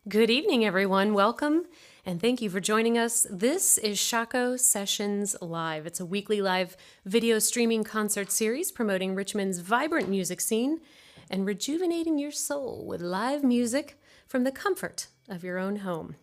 Good evening, everyone. Welcome, and thank you for joining us. This is Shockoe Sessions Live. It's a weekly live video streaming concert series promoting Richmond's vibrant music scene and rejuvenating your soul with live music from the comfort of your own home.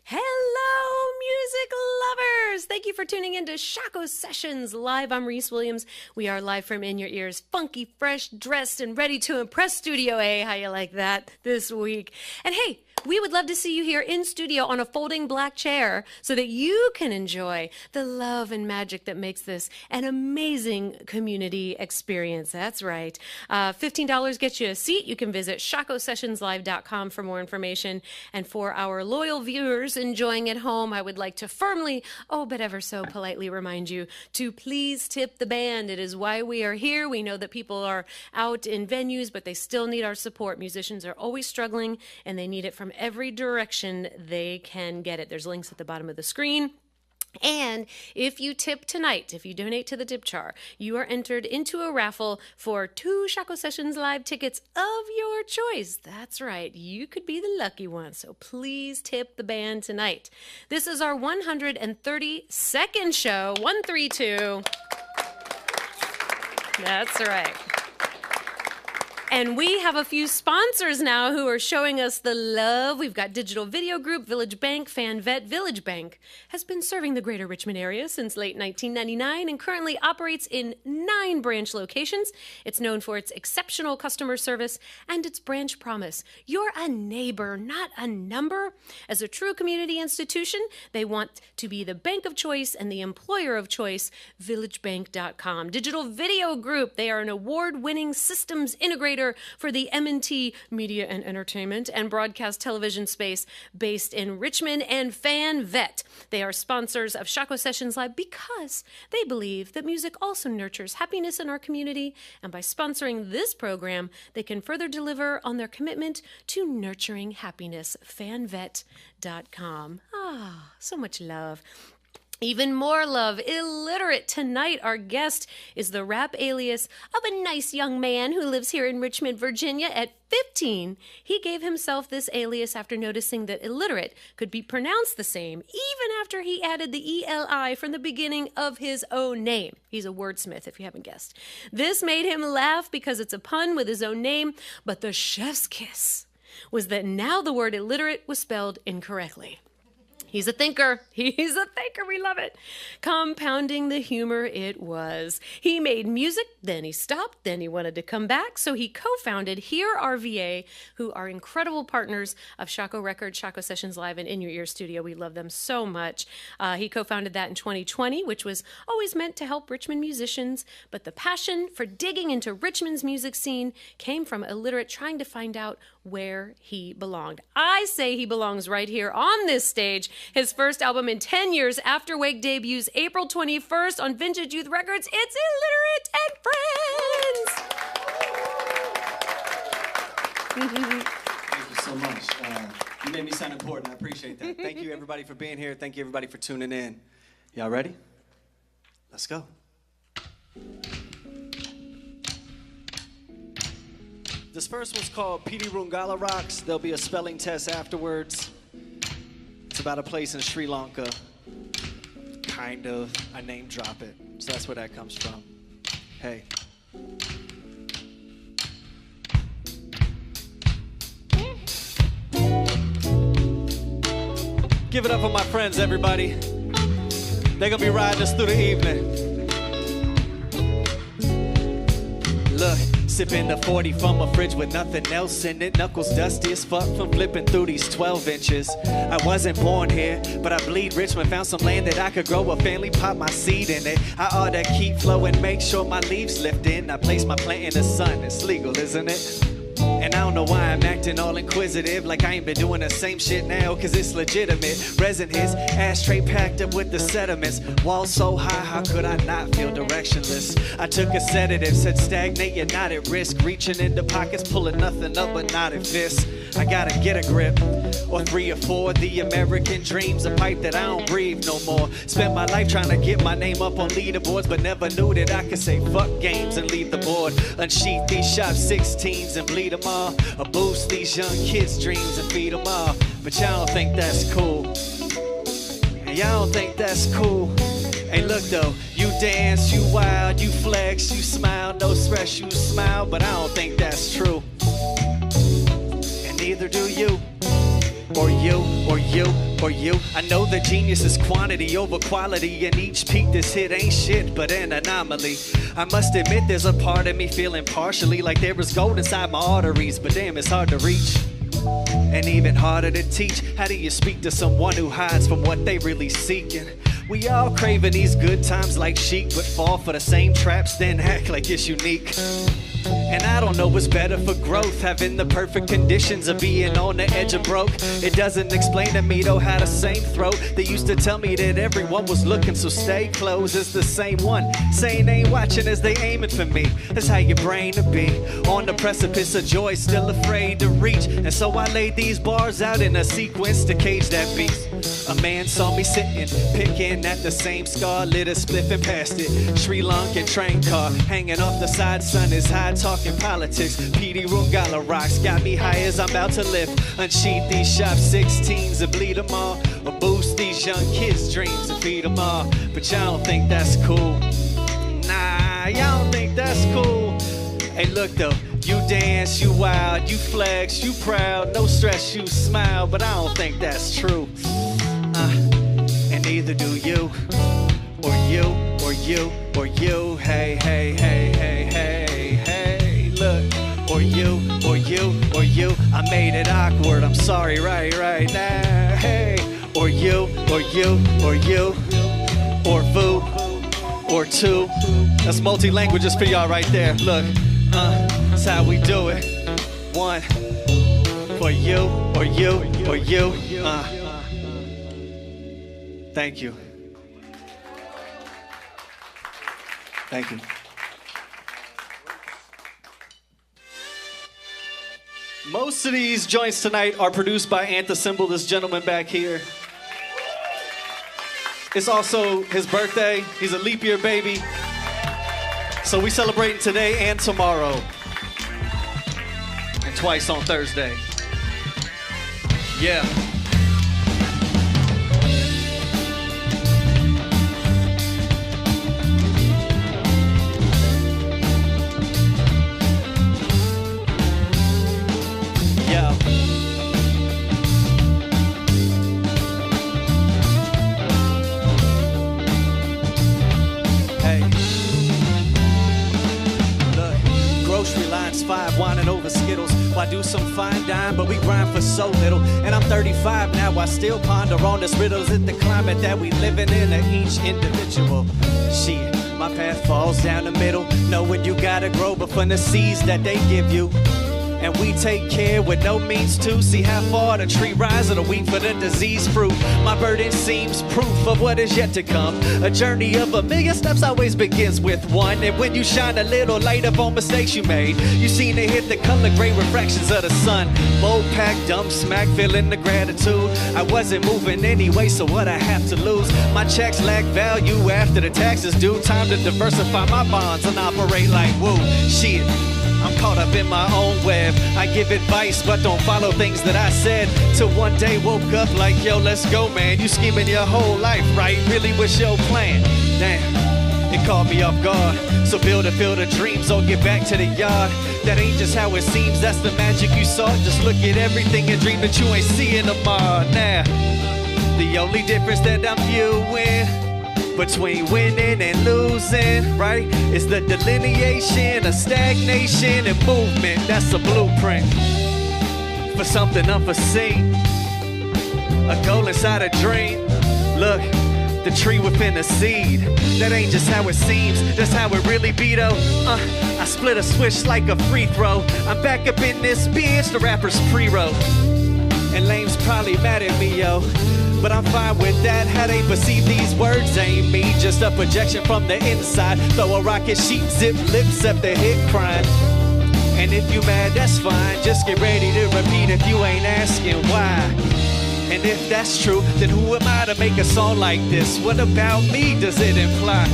Hello, music lovers! Thank you for tuning in to Shockoe Sessions Live. I'm Reese Williams. We are live from In Your Ears, funky, fresh, dressed, and ready to impress Studio A. How you like that this week? And hey, we would love to see you here in studio on a folding black chair so that you can enjoy the love and magic that makes this an amazing community experience. That's right. $15 gets you a seat. You can visit shockoesessionslive.com for more information. And for our loyal viewers enjoying at home, I would like to firmly, but ever so politely remind you to please tip the band. It is why we are here. We know that people are out in venues, but they still need our support. Musicians are always struggling, and they need it from every direction they can get it. There's links at the bottom of the screen. And if you tip tonight, if you donate to the tip jar, you are entered into a raffle for 2 Shockoe Sessions Live tickets of your choice. That's right. You could be the lucky one. So please tip the band tonight. This is our 132nd show. 132. That's right. And we have a few sponsors now who are showing us the love. We've got Digital Video Group, Village Bank, Fan Vet. Village Bank has been serving the greater Richmond area since late 1999 and currently operates in 9 branch locations. It's known for its exceptional customer service and its branch promise. You're a neighbor, not a number. As a true community institution, they want to be the bank of choice and the employer of choice, villagebank.com. Digital Video Group, they are an award-winning systems integrator for the M&T Media and Entertainment and Broadcast Television space based in Richmond. And Fan Vet, they are sponsors of Shockoe Sessions Live because they believe that music also nurtures happiness in our community, and by sponsoring this program, they can further deliver on their commitment to nurturing happiness. FanVet.com. So much love. Even more love. Illiterate. Tonight, our guest is the rap alias of a nice young man who lives here in Richmond, Virginia. At 15, he gave himself this alias after noticing that illiterate could be pronounced the same, even after he added the ELI from the beginning of his own name. He's a wordsmith, if you haven't guessed. This made him laugh because it's a pun with his own name, but the chef's kiss was that now the word illiterate was spelled incorrectly. He's a thinker. He's a thinker. We love it. Compounding the humor it was. He made music, then he stopped, then he wanted to come back, so he co-founded HearRVA, who are incredible partners of Shockoe Records, Shockoe Sessions Live, and In Your Ear Studio. We love them so much. He co-founded that in 2020, which was always meant to help Richmond musicians, but the passion for digging into Richmond's music scene came from illiterate trying to find out where he belonged. I say he belongs right here on this stage. His first album in 10 years, Afterwake, debuts April 21st on Vintage Youth Records. It's Illiterate and Friends. Thank you so much. You made me sound important. I appreciate that. Thank you, everybody, for being here. Thank you, everybody, for tuning in. Y'all ready? Let's go. This first one's called Pidurangala Rocks. There'll be a spelling test afterwards. It's about a place in Sri Lanka. Kind of. I name drop it. So that's where that comes from. Hey. Give it up for my friends, everybody. They're gonna be riding us through the evening. Look. Sipping the 40 from a fridge with nothing else in it. Knuckles dusty as fuck from flipping through these 12 inches. I wasn't born here, but I bleed Richmond. Found some land that I could grow a family, pop my seed in it. I ought to keep flowing, make sure my leaves lift in. I place my plant in the sun, it's legal, isn't it? And I don't know why I'm acting all inquisitive, like I ain't been doing the same shit now, cause it's legitimate. Resin hits, ashtray packed up with the sediments. Walls so high, how could I not feel directionless? I took a sedative, said stagnate, you're not at risk. Reaching into pockets, pulling nothing up but knotted fists. I gotta get a grip. Or 3 or 4, the American dream's a pipe that I don't breathe no more. Spent my life trying to get my name up on leaderboards, but never knew that I could say fuck games and leave the board. Unsheath these sharp 16s and bleed them all. Or boost these young kids' dreams and feed them all. But y'all don't think that's cool. And y'all don't think that's cool. Hey, look though, you dance, you wild, you flex, you smile, no stress, you smile, but I don't think that's true. And neither do you. Or you, or you, or you. I know that genius is quantity over quality, and each peak this hit ain't shit but an anomaly. I must admit there's a part of me feeling partially like there is gold inside my arteries, but damn, it's hard to reach. And even harder to teach. How do you speak to someone who hides from what they really seeking? We all craving these good times like chic, but fall for the same traps, then act like it's unique. And I don't know what's better for growth, having the perfect conditions of being on the edge of broke. It doesn't explain to me though how the same throat. They used to tell me that everyone was looking, so stay close. It's the same one saying they ain't watching as they aiming for me. That's how your brain to be, on the precipice of joy, still afraid to reach. And so I laid these bars out in a sequence to cage that beast. A man saw me sitting, picking at the same scar, lit a spliff and passed it. Sri Lankan train car, hanging off the side, sun is high, talking politics. Pidurangala Rocks, got me high as I'm about to lift. Unsheath these sharp 16s and bleed them all. Or boost these young kids' dreams and feed them all. But y'all don't think that's cool. Nah, y'all don't think that's cool. Hey, look though, you dance, you wild, you flex, you proud, no stress, you smile, but I don't think that's true. And neither do you, or you, or you, or you. Hey, hey, hey, hey, hey, hey, look. Or you, or you, or you. I made it awkward, I'm sorry, right now. Hey, or you, or you, or you. Or Vous, or two. That's multi-languages for y'all right there. Look, that's how we do it. One, for you, or you, or you. Thank you. Thank you. Most of these joints tonight are produced by Anthem, this gentleman back here. It's also his birthday. He's a leap year baby. So we celebrating today and tomorrow. And twice on Thursday. Yeah. Whining over Skittles, why do some fine dine, but we grind for so little. And I'm 35 now, I still ponder on this riddles at the climate that we living in, each individual. Shit, my path falls down the middle, knowing you gotta grow, but from the seeds that they give you. And we take care with no means to see how far the tree rises or the wheat for the disease fruit. My burden seems proof of what is yet to come. A journey of a million steps always begins with one. And when you shine a little light up on mistakes you made, you seem to hit the color gray refractions of the sun. Mold pack, dumb smack, feeling the gratitude. I wasn't moving anyway, so what I have to lose? My checks lack value after the taxes due. Time to diversify my bonds and operate like woo. Shit. I'm caught up in my own web. I give advice, but don't follow things that I said. Till one day woke up like, yo, let's go, man. You scheming your whole life, right? Really, what's your plan? Damn, it caught me off guard. So build a field of dreams or get back to the yard. That ain't just how it seems, that's the magic you saw. Just look at everything and dream that you ain't seeing tomorrow. Now, the only difference that I'm viewing between winning and losing, right, is the delineation of stagnation and movement. That's a blueprint for something unforeseen, a goal inside a dream. Look, the tree within a seed. That ain't just how it seems, that's how it really be though. I split a switch like a free throw. I'm back up in this bitch, the rapper's pre-roll. And lames probably mad at me, yo, but I'm fine with that. How they perceive these words ain't me, just a projection from the inside. Throw a rocket sheet, zip lips up the hit crying. And if you mad, that's fine. Just get ready to repeat if you ain't asking why. And if that's true, then who am I to make a song like this? What about me does it imply?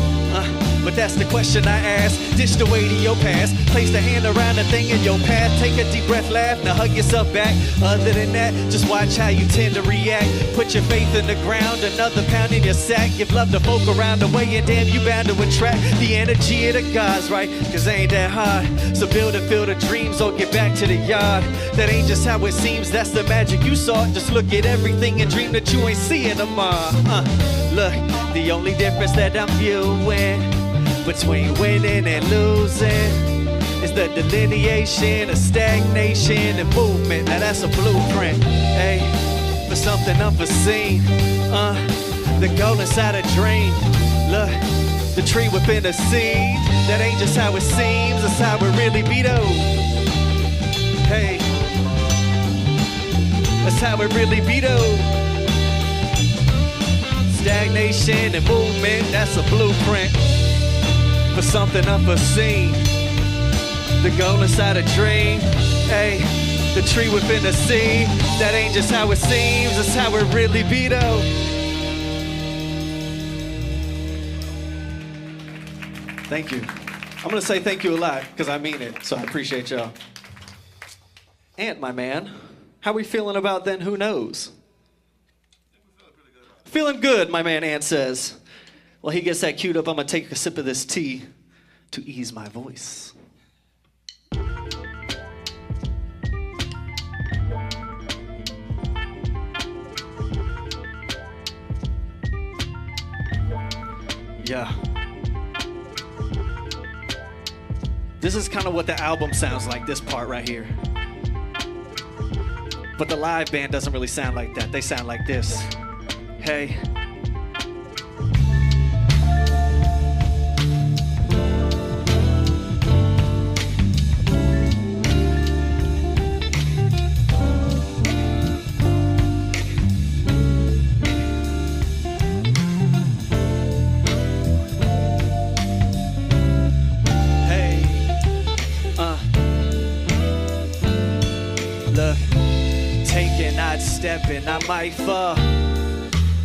But that's the question I ask. Dish the way to your past. Place the hand around the thing in your path. Take a deep breath, laugh, now hug yourself back. Other than that, just watch how you tend to react. Put your faith in the ground, another pound in your sack. Give love to folk around the way, and damn, you bound to attract the energy of the gods, right? Cause it ain't that hard. So build and field of dreams or get back to the yard. That ain't just how it seems, that's the magic you saw. Just look at everything and dream that you ain't seeing tomorrow. Look, the only difference that I'm viewing between winning and losing is the delineation of stagnation and movement. Now that's a blueprint, hey, for something unforeseen. The goal inside a dream. Look, the tree within the seed. That ain't just how it seems, that's how it really be though. Hey, that's how it really be though. Stagnation and movement, that's a blueprint for something unforeseen. The goal inside a dream, hey, the tree within the seed. That ain't just how it seems, that's how it really be though. Thank you. I'm gonna say thank you a lot, because I mean it, so I appreciate y'all. Ant, my man, how we feeling about Then Who Knows? Feeling good, my man Ant says. Well, he gets that queued up. I'm gonna take a sip of this tea to ease my voice. Yeah. This is kind of what the album sounds like, this part right here. But the live band doesn't really sound like that. They sound like this. Hey. Stepping, I might fall.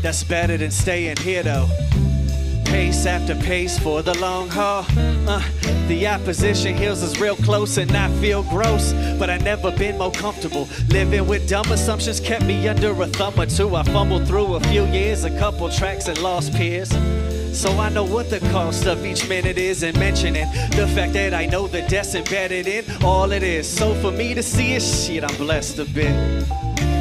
That's better than staying here though. Pace after pace for the long haul. The opposition heals us real close and I feel gross, but I never been more comfortable. Living with dumb assumptions kept me under a thumb or two. I fumbled through a few years, a couple tracks and lost peers. So I know what the cost of each minute is, and mentioning the fact that I know the debt's embedded in all it is. So for me to see it, shit, I'm blessed a bit.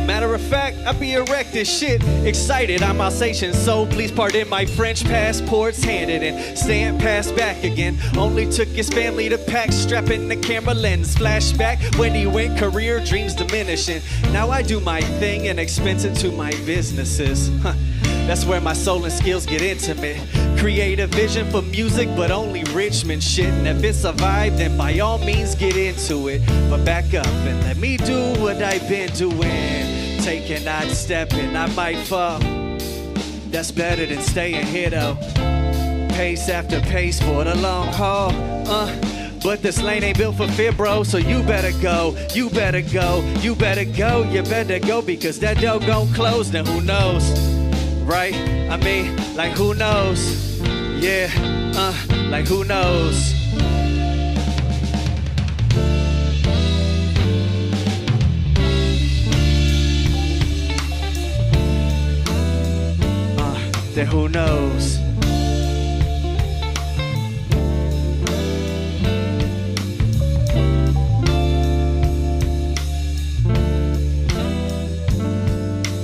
Matter of fact, I be erect as shit. Excited, I'm Alsatian, so please pardon my French passports handed in. Stand passed back again. Only took his family to pack, strapping the camera lens. Flashback when he went, career dreams diminishing. Now I do my thing and expense it to my businesses. That's where my soul and skills get intimate. Create a vision for music, but only Richmond shit. And if it's a vibe, then by all means get into it. But back up and let me do what I've been doing. Taking, not stepping, I might fall. That's better than staying here though. Pace after pace for the long haul. But this lane ain't built for fear, bro. So you better go, you better go, you better go, you better go, because that door gon' close. Then who knows, right? I mean, like who knows? Yeah, like who knows? Then who knows?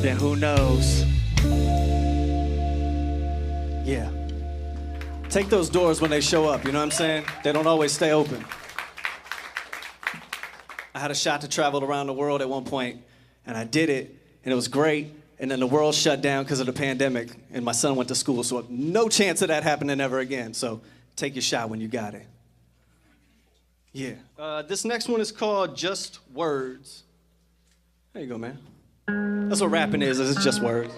Then who knows? Yeah. Take those doors when they show up, you know what I'm saying? They don't always stay open. I had a shot to travel around the world at one point, and I did it, and it was great. And then the world shut down because of the pandemic, and my son went to school, so no chance of that happening ever again. So take your shot when you got it. Yeah. This next one is called Just Words. There you go, man. That's what rapping is it's just words.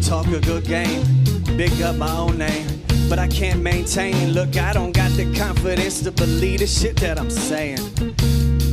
talk a good game, big up my own name, but I can't maintain. Look, I don't got the confidence to believe the shit that I'm saying.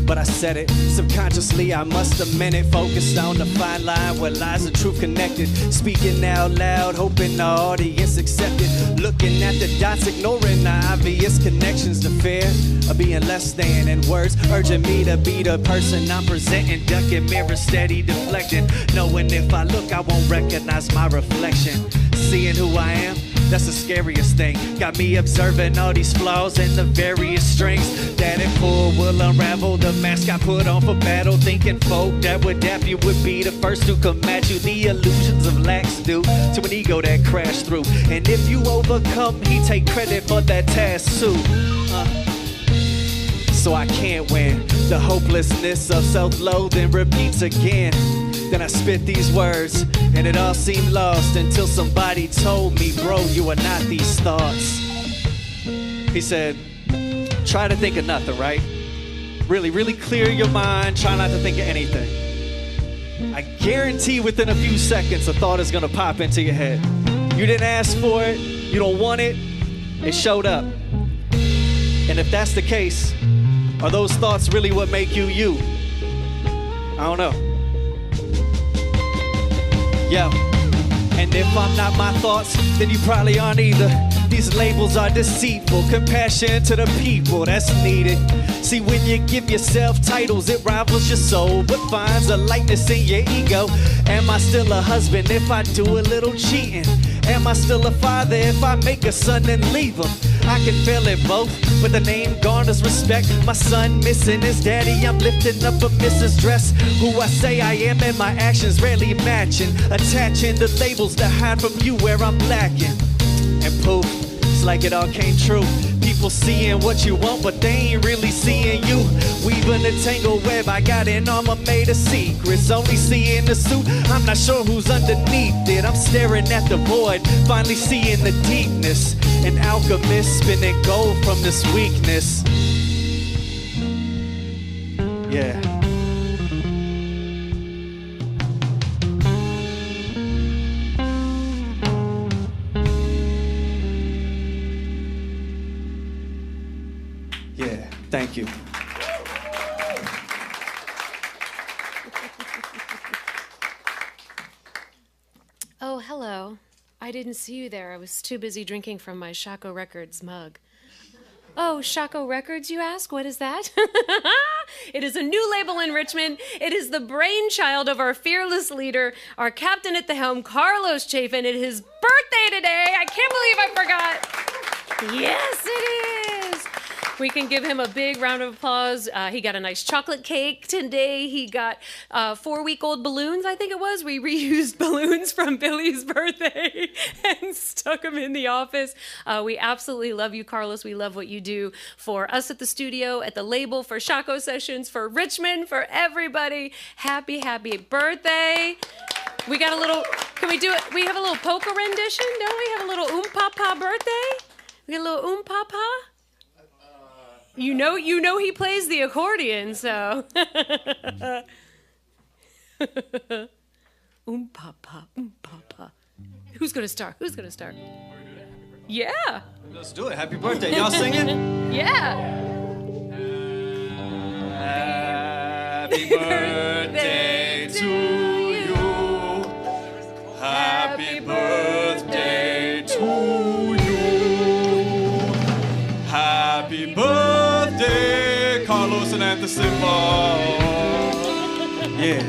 But I said it subconsciously, I must have meant it. Focused on the fine line where lies and truth connected. Speaking out loud, hoping the audience accepted. Looking at the dots, ignoring the obvious connections. The fear of being less than, and words urging me to be the person I'm presenting. Ducking mirror steady deflecting, knowing if I look I won't recognize my reflection. Seeing who I am, that's the scariest thing. Got me observing all these flaws and the various strings that it pull will unravel the mask I put on for battle. Thinking folk that would dap you would be the first to come at you. The illusions of lax due to an ego that crashed through. And if you overcome, he take credit for that task too. So I can't win. The hopelessness of self-loathing repeats again. Then I spit these words, and it all seemed lost until somebody told me, bro, you are not these thoughts. He said, try to think of nothing, right? Really, really clear your mind, try not to think of anything. I guarantee within a few seconds a thought is gonna pop into your head. You didn't ask for it, you don't want it, it showed up. And if that's the case, are those thoughts really what make you you? I don't know. Yo, and if I'm not my thoughts, then you probably aren't either. These labels are deceitful, compassion to the people that's needed. See, when you give yourself titles, it rivals your soul, but finds a lightness in your ego. Am I still a husband if I do a little cheating? Am I still a father if I make a son and leave him? I can feel it both, but the name garners respect. My son missing his daddy, I'm lifting up a missus dress. Who I say I am and my actions rarely matching. Attaching the labels to hide from you where I'm lacking. And poof, it's like it all came true. People seeing what you want, but they ain't really seeing you. Weaving a tangled web, I got an armor made of secrets. Only seeing the suit, I'm not sure who's underneath it. I'm staring at the void, finally seeing the deepness. An alchemist spinning gold from this weakness. Yeah. Yeah, thank you. Oh, hello. I didn't see you there. I was too busy drinking from my Shockoe Records mug. Oh, Shockoe Records, you ask? What is that? It is a new label in Richmond. It is the brainchild of our fearless leader, our captain at the helm, Carlos Chafin. It is his birthday today. I can't believe I forgot. Yes, it is. We can give him a big round of applause. He got a nice chocolate cake today. He got 4-week-old balloons, I think it was. We reused balloons from Billy's birthday and stuck them in the office. We absolutely love you, Carlos. We love what you do for us at the studio, at the label, for Shockoe Sessions, for Richmond, for everybody. Happy, happy birthday. We got a little, can we do it? We have a little polka rendition, don't we? Have a little papa birthday? We got a little papa? You know he plays the accordion, so. Papa, papa. Who's gonna start? Yeah. Let's do it. Happy birthday. Y'all singing? Yeah. Happy birthday to you. Happy birthday to you. Happy birthday, Carlos and Anticipa. Yeah.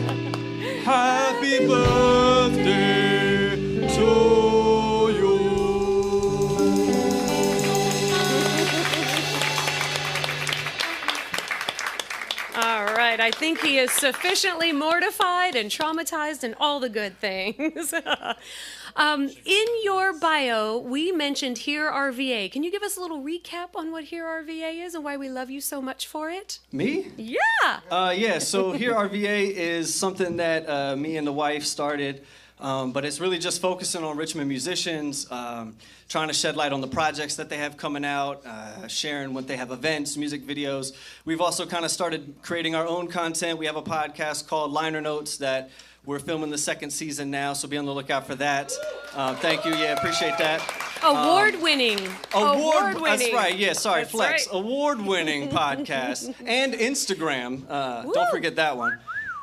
Happy birthday to you. All right, I think he is sufficiently mortified and traumatized and all the good things. In your bio, we mentioned HearRVA. Can you give us a little recap on what HearRVA is and why we love you so much for it? Me? Yeah. Yeah, so HearRVA is something that me and the wife started, but it's really just focusing on Richmond musicians, trying to shed light on the projects that they have coming out, sharing when they have events, music videos. We've also kind of started creating our own content. We have a podcast called Liner Notes that We're filming the second season now, so be on the lookout for that. Thank you. Yeah, appreciate that. Award-winning. That's right. Yeah, sorry, That's Flex. right. Award-winning podcast and Instagram. Don't forget that one.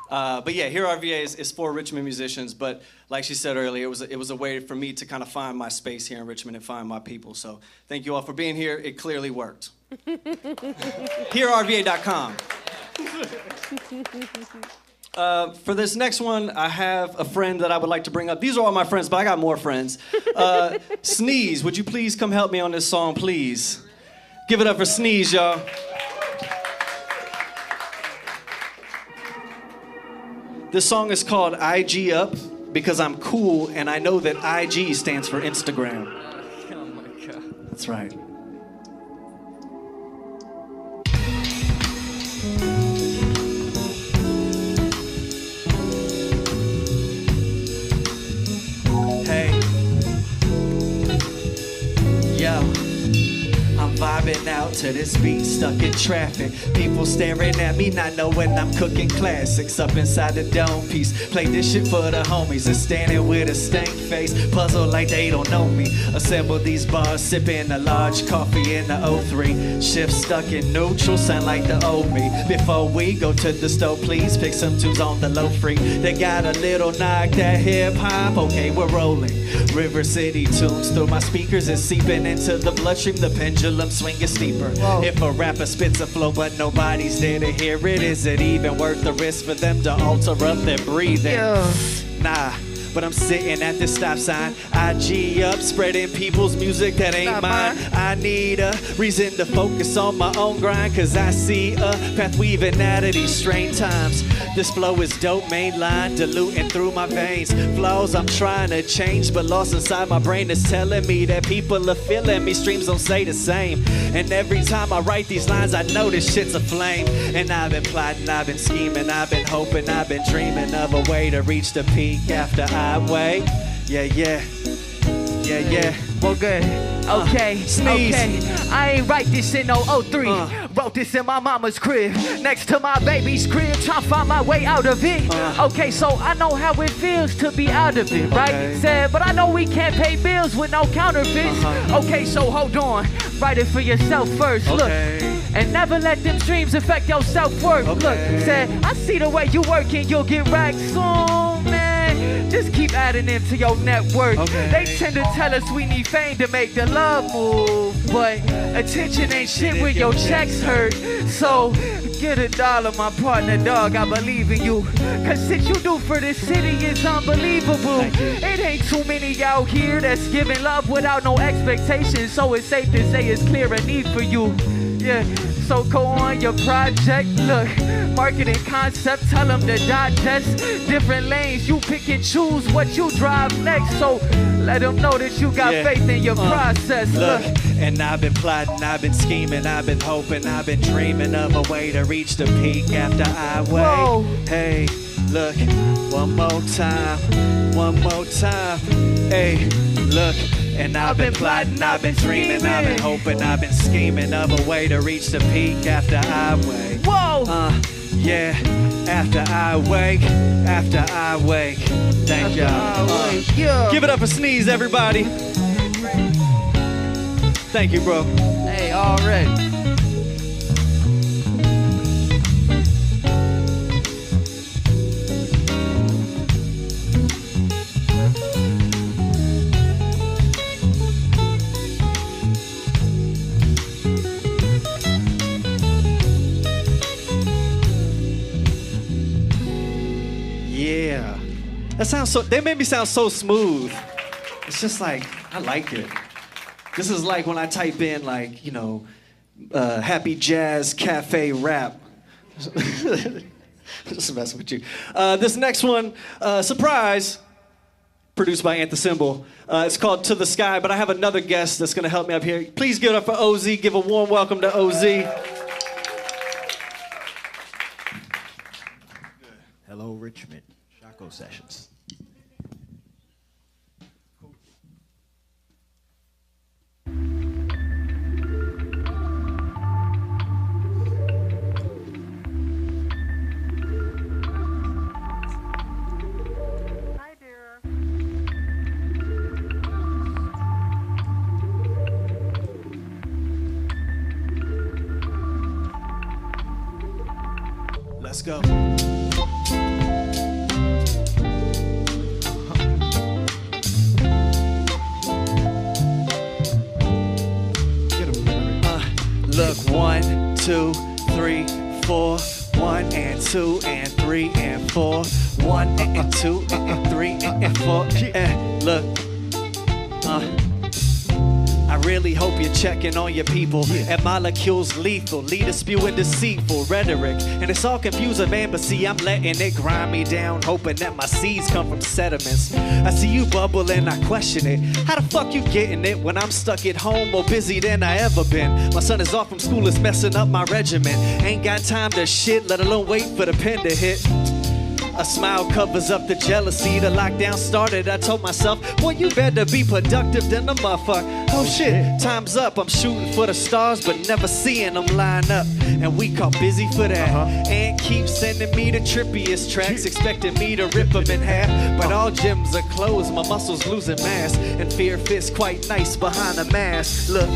But yeah, HearRVA is for Richmond musicians. But like she said earlier, it was a way for me to kind of find my space here in Richmond and find my people. So thank you all for being here. It clearly worked. HearRVA.com. For this next one, I have a friend that I would like to bring up. These are all my friends, but I got more friends. Sneeze, would you please come help me on this song, please? Give it up for Sneeze, y'all. This song is called IG Up because I'm cool and I know that IG stands for Instagram. Oh my God. That's right. Hey. Yo. I'm vibing out to this beat, stuck in traffic. People staring at me, not knowing I'm cooking classics. Up inside the dome piece, play this shit for the homies. And standing with a stank face, puzzled like they don't know me. Assemble these bars, sipping a large coffee in the O3. Shift stuck in neutral, sound like the old me. Before we go to the stove, please pick some tunes on the low free. They got a little knock, that hip hop, okay, we're rolling. River City tunes through my speakers is seeping into the bloodstream. The pendulum swinging steeper. Whoa. If a rapper spits a flow but nobody's there to hear it, is it even worth the risk for them to alter up their breathing? Yeah. Nah. But I'm sitting at this stop sign, IG up, spreading people's music that ain't mine. I need a reason to focus on my own grind, cause I see a path weaving out of these strange times. This flow is dope, main line, diluting through my veins. Flaws I'm trying to change, but lost inside my brain is telling me that people are feeling me. Streams don't say the same. And every time I write these lines, I know this shit's a flame. And I've been plotting, I've been scheming, I've been hoping, I've been dreaming of a way to reach the peak after I wait. Yeah. Well, good. Okay, Sneeze. okay. I ain't write this in no 03. Wrote this in my mama's crib, next to my baby's crib, trying to find my way out of it. Okay, so I know how it feels to be out of it, right? Okay. Said, but I know we can't pay bills with no counterfeits. Okay, so hold on. Write it for yourself first. Okay. Look, and never let them dreams affect your self-worth. Okay. Look, said, I see the way you working, you'll get racked soon, man. Just keep adding into your net worth. Okay. They tend to tell us we need fame to make the love move, but attention ain't shit when your checks hurt. So get $1, my partner, dog, I believe in you. Cause shit you do for this city is unbelievable. It ain't too many out here that's giving love without no expectations, so it's safe to say it's clear a need for you. Yeah, so go on your project, look, marketing concept, tell them to digest different lanes, you pick and choose what you drive next, so let them know that you got faith in your process. Look, and I've been plotting, I've been scheming, I've been hoping, I've been dreaming of a way to reach the peak after I wait. Whoa. Hey, look, one more time, hey, look. And I've been plotting, I've been dreaming, I've been hoping, I've been scheming of a way to reach the peak after I wake. Whoa! Yeah, after I wake. Thank y'all. Yeah. Give it up for Sneeze, everybody. Thank you, bro. Hey, already. Yeah. They made me sound so smooth. It's just like, I like it. This is like when I type in like, happy jazz cafe rap. Just messing with you. This next one, surprise, produced by Anthem. It's called To the Sky, but I have another guest that's gonna help me up here. Please give it up for OZ. Give a warm welcome to OZ. Hello, Richmond. Shockoe Sessions. Let's go. Look, 1, 2, 3, 4. 1 and 2 and 3 and 4. 1 and 2 and 3 and 4. Look, I really hope you're checking on your people. And molecules lethal, leaders spewing deceitful rhetoric. And it's all confused of ambassy. I'm letting it grind me down, hoping that my seeds come from sediments. I see you bubble and I question it. How the fuck you getting it when I'm stuck at home more busy than I ever been? My son is off from school, it's messing up my regimen. Ain't got time to shit, let alone wait for the pen to hit. A smile covers up the jealousy. The lockdown started, I told myself, boy, you better be productive than a motherfucker. Oh shit, time's up, I'm shooting for the stars, but never seeing them line up. And we caught busy for that. And keep sending me the trippiest tracks, expecting me to rip them in half. But all gyms are closed, my muscles losing mass. And fear fits quite nice behind a mask. Look,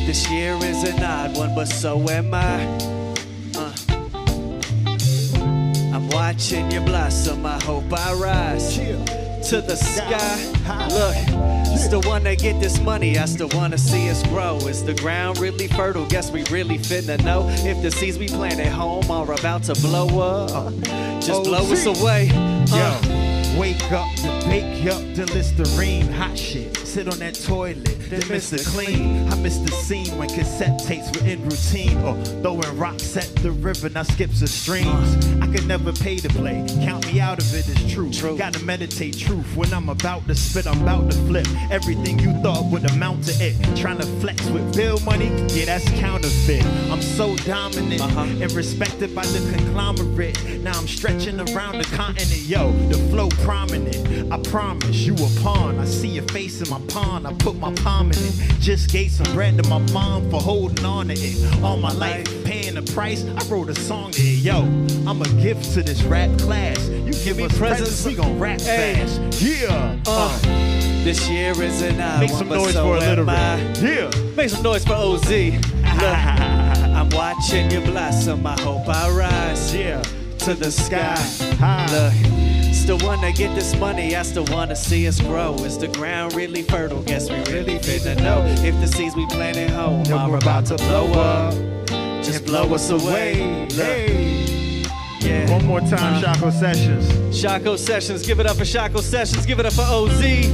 this year is an odd one, but so am I. Watching you blossom, I hope I rise to the sky. Look, still wanna get this money, I still wanna see us grow. Is the ground really fertile? Guess we really finna know if the seeds we plant at home are about to blow up. Just blow us away. Wake up, bake up, the Listerine, hot shit. Sit on that toilet, then miss the clean. I miss the scene when cassette tapes were in routine, or throwing rocks at the river, now skips the streams. I could never pay to play, count me out of it, it's true. Gotta meditate truth, when I'm about to spit, I'm about to flip. Everything you thought would amount to it. Trying to flex with bill money, yeah, that's counterfeit. I'm so dominant and respected by the conglomerate. Now I'm stretching around the continent, yo, the flow prominent. I promise you a pawn. I see your face in my pawn. I put my palm in it. Just gave some bread to my mom for holding on to it. All my life, paying the price. I wrote a song to it. Yo, I'm a gift to this rap class. You give me presents, we gon' rap fast. Yeah. This year is an hour. Make some noise for Eliturite. Yeah. Make some noise for OZ. Look, I'm watching you blossom. I hope I rise. Yeah. To the sky. Look, still wanna get this money, I still wanna see us grow. Is the ground really fertile? Guess we really finna know if the seeds we plant at home are about to blow up. Just blow us away. Hey. Yeah. One more time, Shockoe Sessions. Shockoe Sessions, give it up for Shockoe Sessions, give it up for OZ.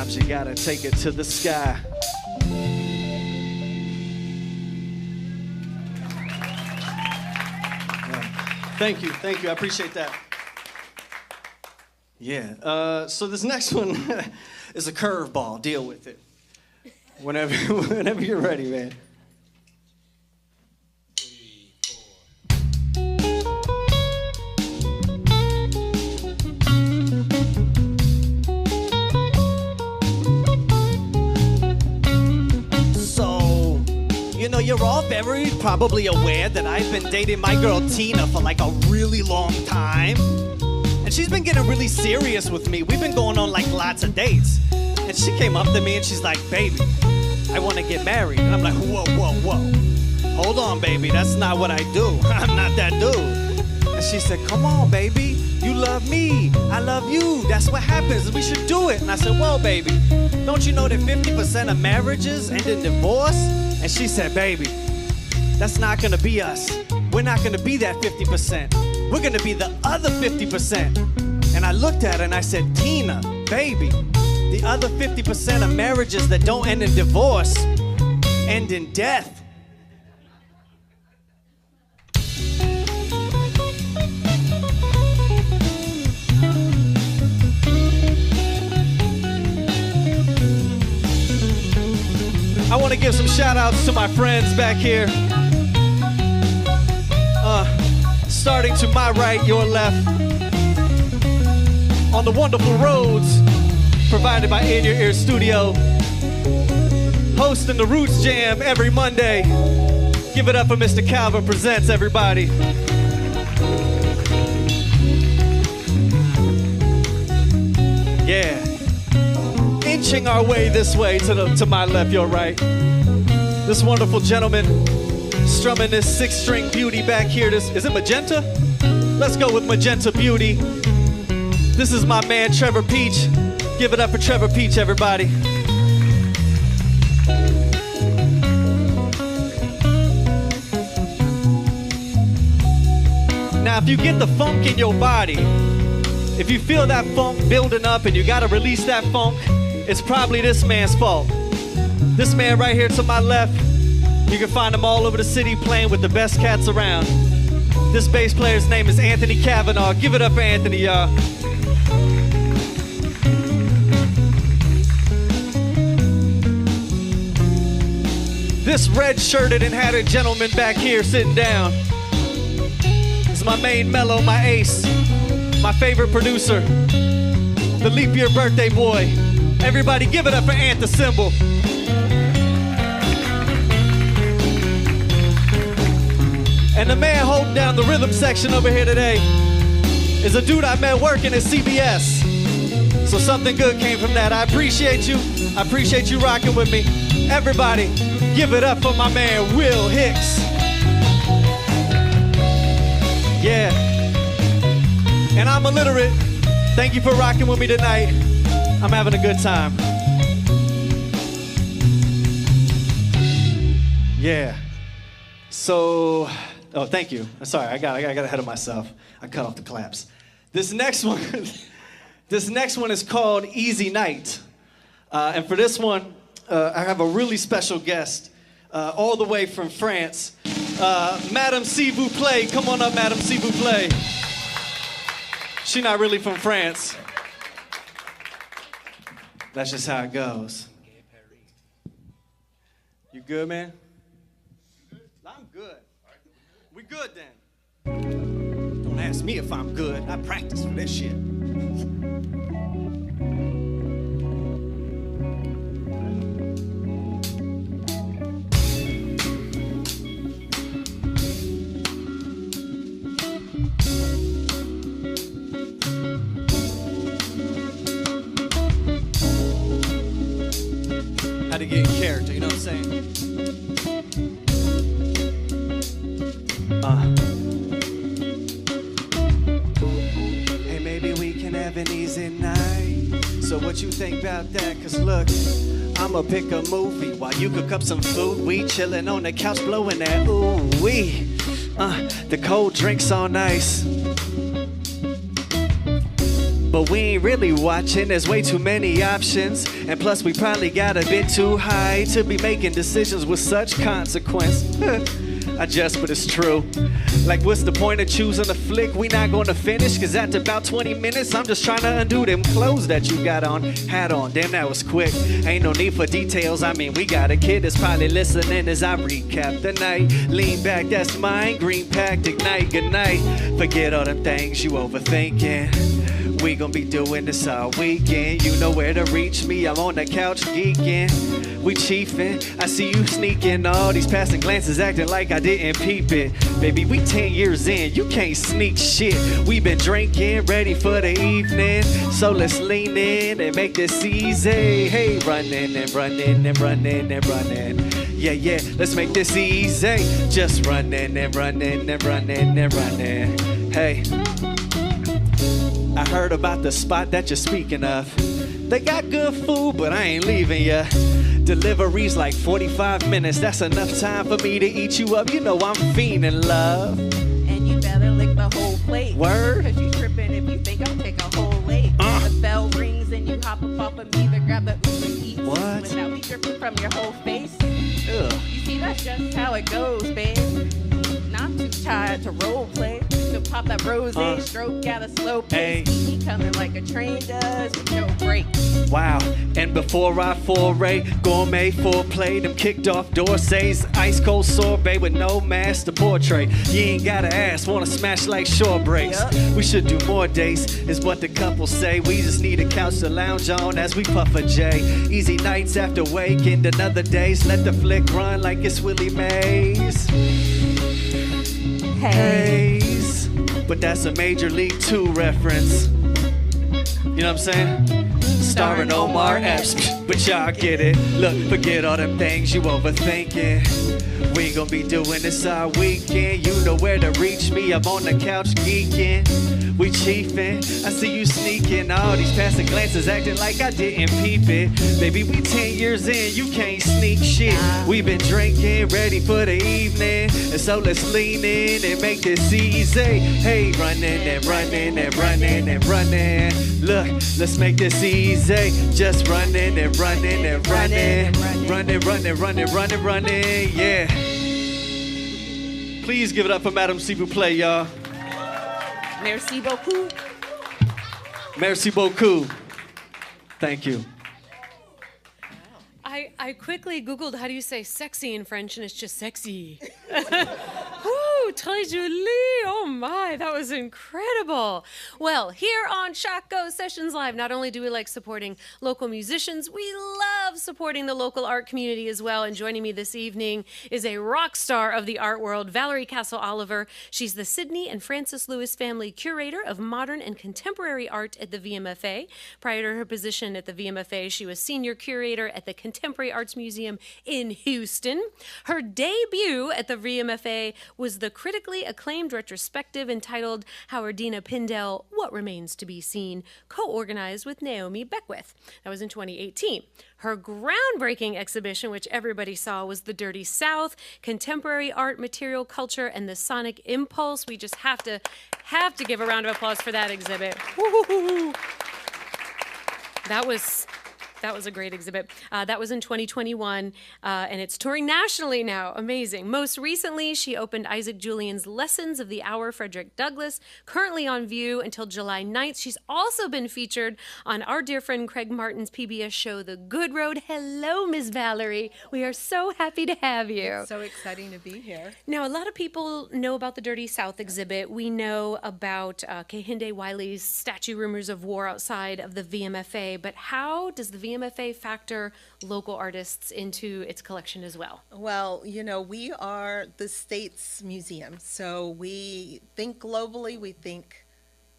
You gotta take it to the sky. Thank you, I appreciate that. Yeah, so this next one is a curveball, deal with it. Whenever you're ready, man. You know, you're all very probably aware that I've been dating my girl Tina for like a really long time. And she's been getting really serious with me. We've been going on like lots of dates. And she came up to me and she's like, baby, I want to get married. And I'm like, whoa, whoa, whoa. Hold on, baby, that's not what I do. I'm not that dude. And she said, come on, baby. You love me. I love you. That's what happens. We should do it. And I said, well, baby, don't you know that 50% of marriages end in divorce? And she said, baby, that's not gonna be us. We're not gonna be that 50%. We're gonna be the other 50%. And I looked at her and I said, Tina, baby, the other 50% of marriages that don't end in divorce end in death. I want to give some shout outs to my friends back here. Starting to my right, your left. On the wonderful roads provided by In Your Ear Studio. Hosting the Roots Jam every Monday. Give it up for Mr. Calvin Presents, everybody. inching our way this way to my left, your right. This wonderful gentleman strumming this 6-string beauty back here. Is it magenta? Let's go with magenta beauty. This is my man Trevor Peach. Give it up for Trevor Peach, everybody. Now, if you get the funk in your body, if you feel that funk building up and you gotta release that funk, it's probably this man's fault. This man right here to my left, you can find him all over the city playing with the best cats around. This bass player's name is Anthony Cavanaugh. Give it up for Anthony, y'all. This red-shirted and hatted gentleman back here sitting down is my main mellow, my ace, my favorite producer, the leap year birthday boy. Everybody give it up for Ant the Cymbal. And the man holding down the rhythm section over here today is a dude I met working at CBS. So something good came from that. I appreciate you. I appreciate you rocking with me. Everybody, give it up for my man, Will Hicks. Yeah. And I'm illiterate. Thank you for rocking with me tonight. I'm having a good time. Yeah. So, oh, thank you. Sorry, I got ahead of myself. I cut off the claps. This next one is called Easy Night. And for this one, I have a really special guest, all the way from France. Madame Vous, Plait. Come on up, Madame Vous, Plait. She's not really from France. That's just how it goes. You good, man? I'm good. We good then. Don't ask me if I'm good. I practice for this shit. How to get in character, you know what I'm saying? Hey, maybe we can have an easy night. So what you think about that? Cause look, I'ma pick a movie while you cook up some food. We chillin' on the couch blowing that ooh-wee. The cold drink's all nice. But we ain't really watching, there's way too many options. And plus we probably got a bit too high to be making decisions with such consequence. I jest, but it's true. Like what's the point of choosing a flick we not gonna finish? Cause after about 20 minutes I'm just trying to undo them clothes that you got on, had on. Damn, that was quick. Ain't no need for details, I mean we got a kid that's probably listening as I recap the night. Lean back, that's mine, green packed, ignite, good night. Forget all them things you overthinking. We gon' be doing this all weekend. You know where to reach me, I'm on the couch geeking. We chiefin', I see you sneaking. All these passing glances acting like I didn't peep it. Baby, we 10 years in, you can't sneak shit. We been drinking, ready for the evening. So let's lean in and make this easy. Hey, running and running and running and running. Yeah, yeah, let's make this easy. Just running and running and running and running. Hey, I heard about the spot that you're speaking of. They got good food, but I ain't leaving ya. Delivery's like 45 minutes. That's enough time for me to eat you up. You know I'm fiending, love. And you better lick the whole plate. Word? Cause you tripping if you think I'll take a whole late. The bell rings and you hop up off of me to grab the Uber Eats. What? Without me dripping from your whole face. Ugh. You see, that's just how it goes, babe. Not too tired to role play. So pop that rosé, stroke at a slow pace. He coming like a train does with no break. Wow, and before I foray, gourmet foreplay, them kicked off Dorsey's ice cold sorbet with no master portrait. You ain't gotta ask, wanna smash like shore breaks. Yep. We should do more dates, is what the couple say. We just need a couch to lounge on as we puff a J. Easy nights after wake into another days. Let the flick run like it's Willie Mays. Haze, but that's a Major League 2 reference. You know what I'm saying? Starring Omar Epps. but y'all get it. Look, forget all them things you overthinking. We gon' be doing this all weekend. You know where to reach me. I'm on the couch geeking. We chiefin'. I see you sneaking. All these passing glances acting like I didn't peep it. Baby, we 10 years in. You can't sneak shit. We been drinking, ready for the evening. And so let's lean in and make this easy. Hey, running and running and running and running. Look, let's make this easy. Just running and running and running. Running, running, running, running, running. Yeah. Please give it up for Madame S'il vous plaît, y'all. Merci beaucoup. Merci beaucoup. Thank you. I quickly Googled how do you say sexy in French, and it's just sexy. Woo, très jolie. Oh my, that was incredible. Well, here on Shockoe Sessions Live, not only do we like supporting local musicians, we love supporting the local art community as well. And joining me this evening is a rock star of the art world, Valerie Cassel-Oliver. She's the Sidney and Francis Lewis Family Curator of Modern and Contemporary Art at the VMFA. Prior to her position at the VMFA, she was Senior Curator at the Contemporary Arts Museum in Houston. Her debut at the VMFA was the critically acclaimed retrospective entitled Howardina Pindell, What Remains to Be Seen, co-organized with Naomi Beckwith. That was in 2018. Her groundbreaking exhibition, which everybody saw, was The Dirty South, Contemporary Art, Material Culture, and the Sonic Impulse. We just have to give a round of applause for that exhibit. Woo-hoo-hoo. That was a great exhibit. That was in 2021, and it's touring nationally now. Amazing. Most recently, she opened Isaac Julian's Lessons of the Hour, Frederick Douglass, currently on view until July 9th. She's also been featured on our dear friend Craig Martin's PBS show, The Good Road. Hello, Ms. Valerie. We are so happy to have you. It's so exciting to be here. Now, a lot of people know about the Dirty South exhibit. We know about Kehinde Wiley's statue Rumors of War outside of the VMFA, but how does the VMFA factor local artists into its collection as well? Well, you know, we are the state's museum, so we think globally, we think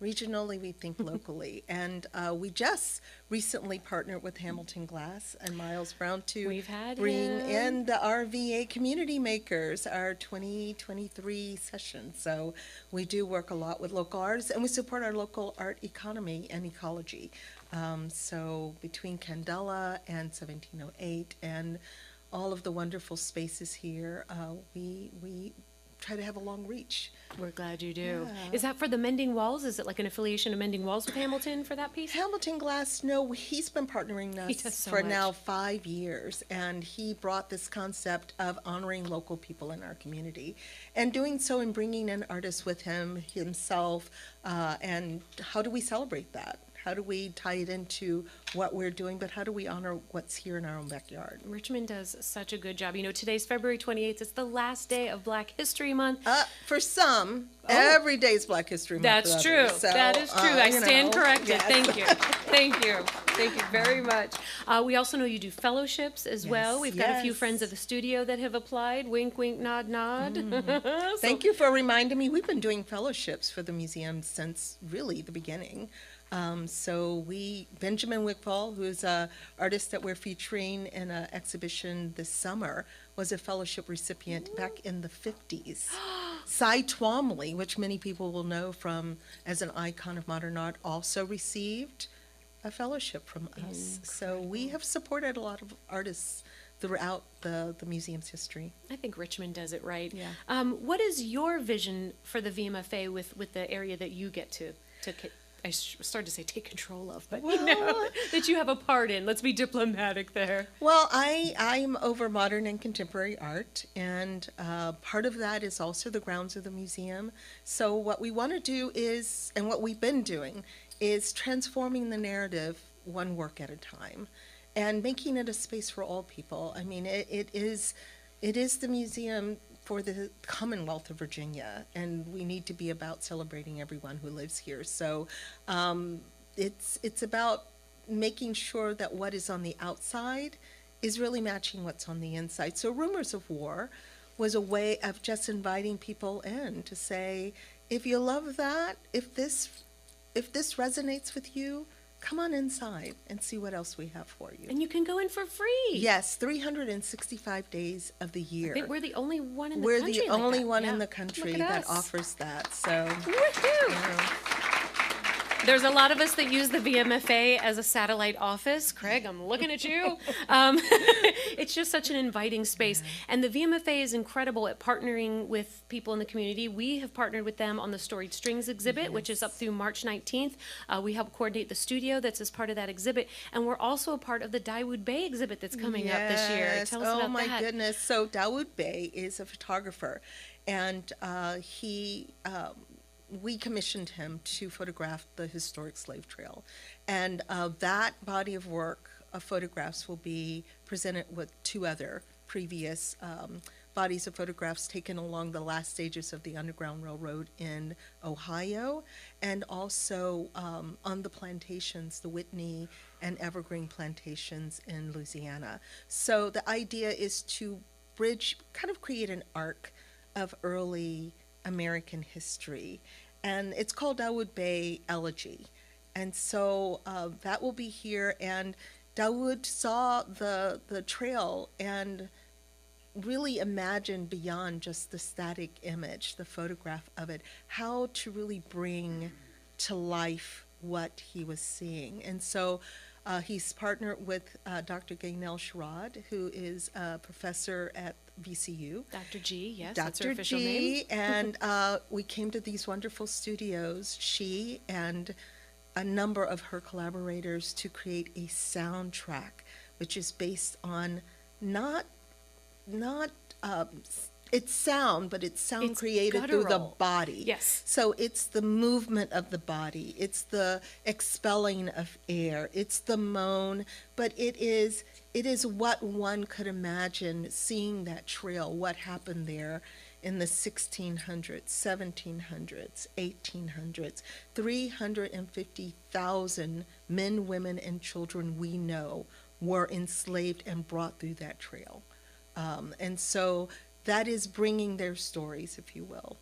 regionally, we think locally. And we just recently partnered with Hamilton Glass and Miles Brown to bring in the HearRVA Community Makers, our 2023 session. So we do work a lot with local artists, and we support our local art economy and ecology. So between Candela and 1708 and all of the wonderful spaces here, we try to have a long reach. We're glad you do. Yeah. Is that for the Mending Walls? Is it like an affiliation of Mending Walls with Hamilton for that piece? Hamilton Glass, no, he's been partnering us for now 5 years, and he brought this concept of honoring local people in our community, and doing so and bringing in artists with himself, and how do we celebrate that? How do we tie it into what we're doing, but how do we honor what's here in our own backyard? Richmond does such a good job. You know, today's February 28th. It's the last day of Black History Month. For some, every day is Black History Month. That's true. So, that is true. I stand corrected. Yes. Thank you. Thank you. Thank you very much. We also know you do fellowships as well. We've got a few friends of the studio that have applied. Wink, wink, nod, nod. Thank you for reminding me. We've been doing fellowships for the museum since really the beginning. So Benjamin Wickfall, who's an artist that we're featuring in an exhibition this summer, was a fellowship recipient back in the 50s. Cy Twombly, which many people will know from as an icon of modern art, also received a fellowship from us. So we have supported a lot of artists throughout the museum's history. I think Richmond does it right. Yeah. What is your vision for the VMFA with the area that you get to I started to say take control of, but you know, that you have a part in. Let's be diplomatic there. Well, I'm over modern and contemporary art, and part of that is also the grounds of the museum. So what we want to do is, and what we've been doing, is transforming the narrative one work at a time and making it a space for all people. I mean, it is the museum for the Commonwealth of Virginia, and we need to be about celebrating everyone who lives here. So it's about making sure that what is on the outside is really matching what's on the inside. So Rumors of War was a way of just inviting people in to say, if you love that, if this resonates with you, come on inside and see what else we have for you. And you can go in for free. Yes, 365 days of the year. I think we're the only one in the We're country. the like only that. one Yeah. in the country Look at that us. offers that. So, Woohoo! There's a lot of us that use the VMFA as a satellite office. Craig, I'm looking at you. It's just such an inviting space. And the VMFA is incredible at partnering with people in the community. We have partnered with them on the Storied Strings exhibit, which is up through March 19th. We help coordinate the studio that's as part of that exhibit. And we're also a part of the Dawood Bay exhibit that's coming up this year. Yes. Tell us oh about my that. goodness. So Dawood Bay is a photographer, and we commissioned him to photograph the historic slave trail. And that body of work of photographs will be presented with 2 other previous bodies of photographs taken along the last stages of the Underground Railroad in Ohio, and also on the plantations, the Whitney and Evergreen plantations in Louisiana. So the idea is to bridge, kind of create an arc of early American history. And it's called Dawood Bay Elegy. And so that will be here. And Dawood saw the trail and really imagined beyond just the static image, the photograph of it, how to really bring to life what he was seeing. And so he's partnered with Dr. Gaynell Sherrod, who is a professor at VCU. Dr. G, yes, that's her Dr. official G, name. and we came to these wonderful studios, she and a number of her collaborators, to create a soundtrack, which is based on not it's sound, but it's sound It's created through the guttural. body. Yes. So it's the movement of the body, it's the expelling of air, it's the moan, but it is what one could imagine seeing that trail, what happened there in the 1600s, 1700s, 1800s. 350,000 men, women, and children we know were enslaved and brought through that trail. And so that is bringing their stories, if you will,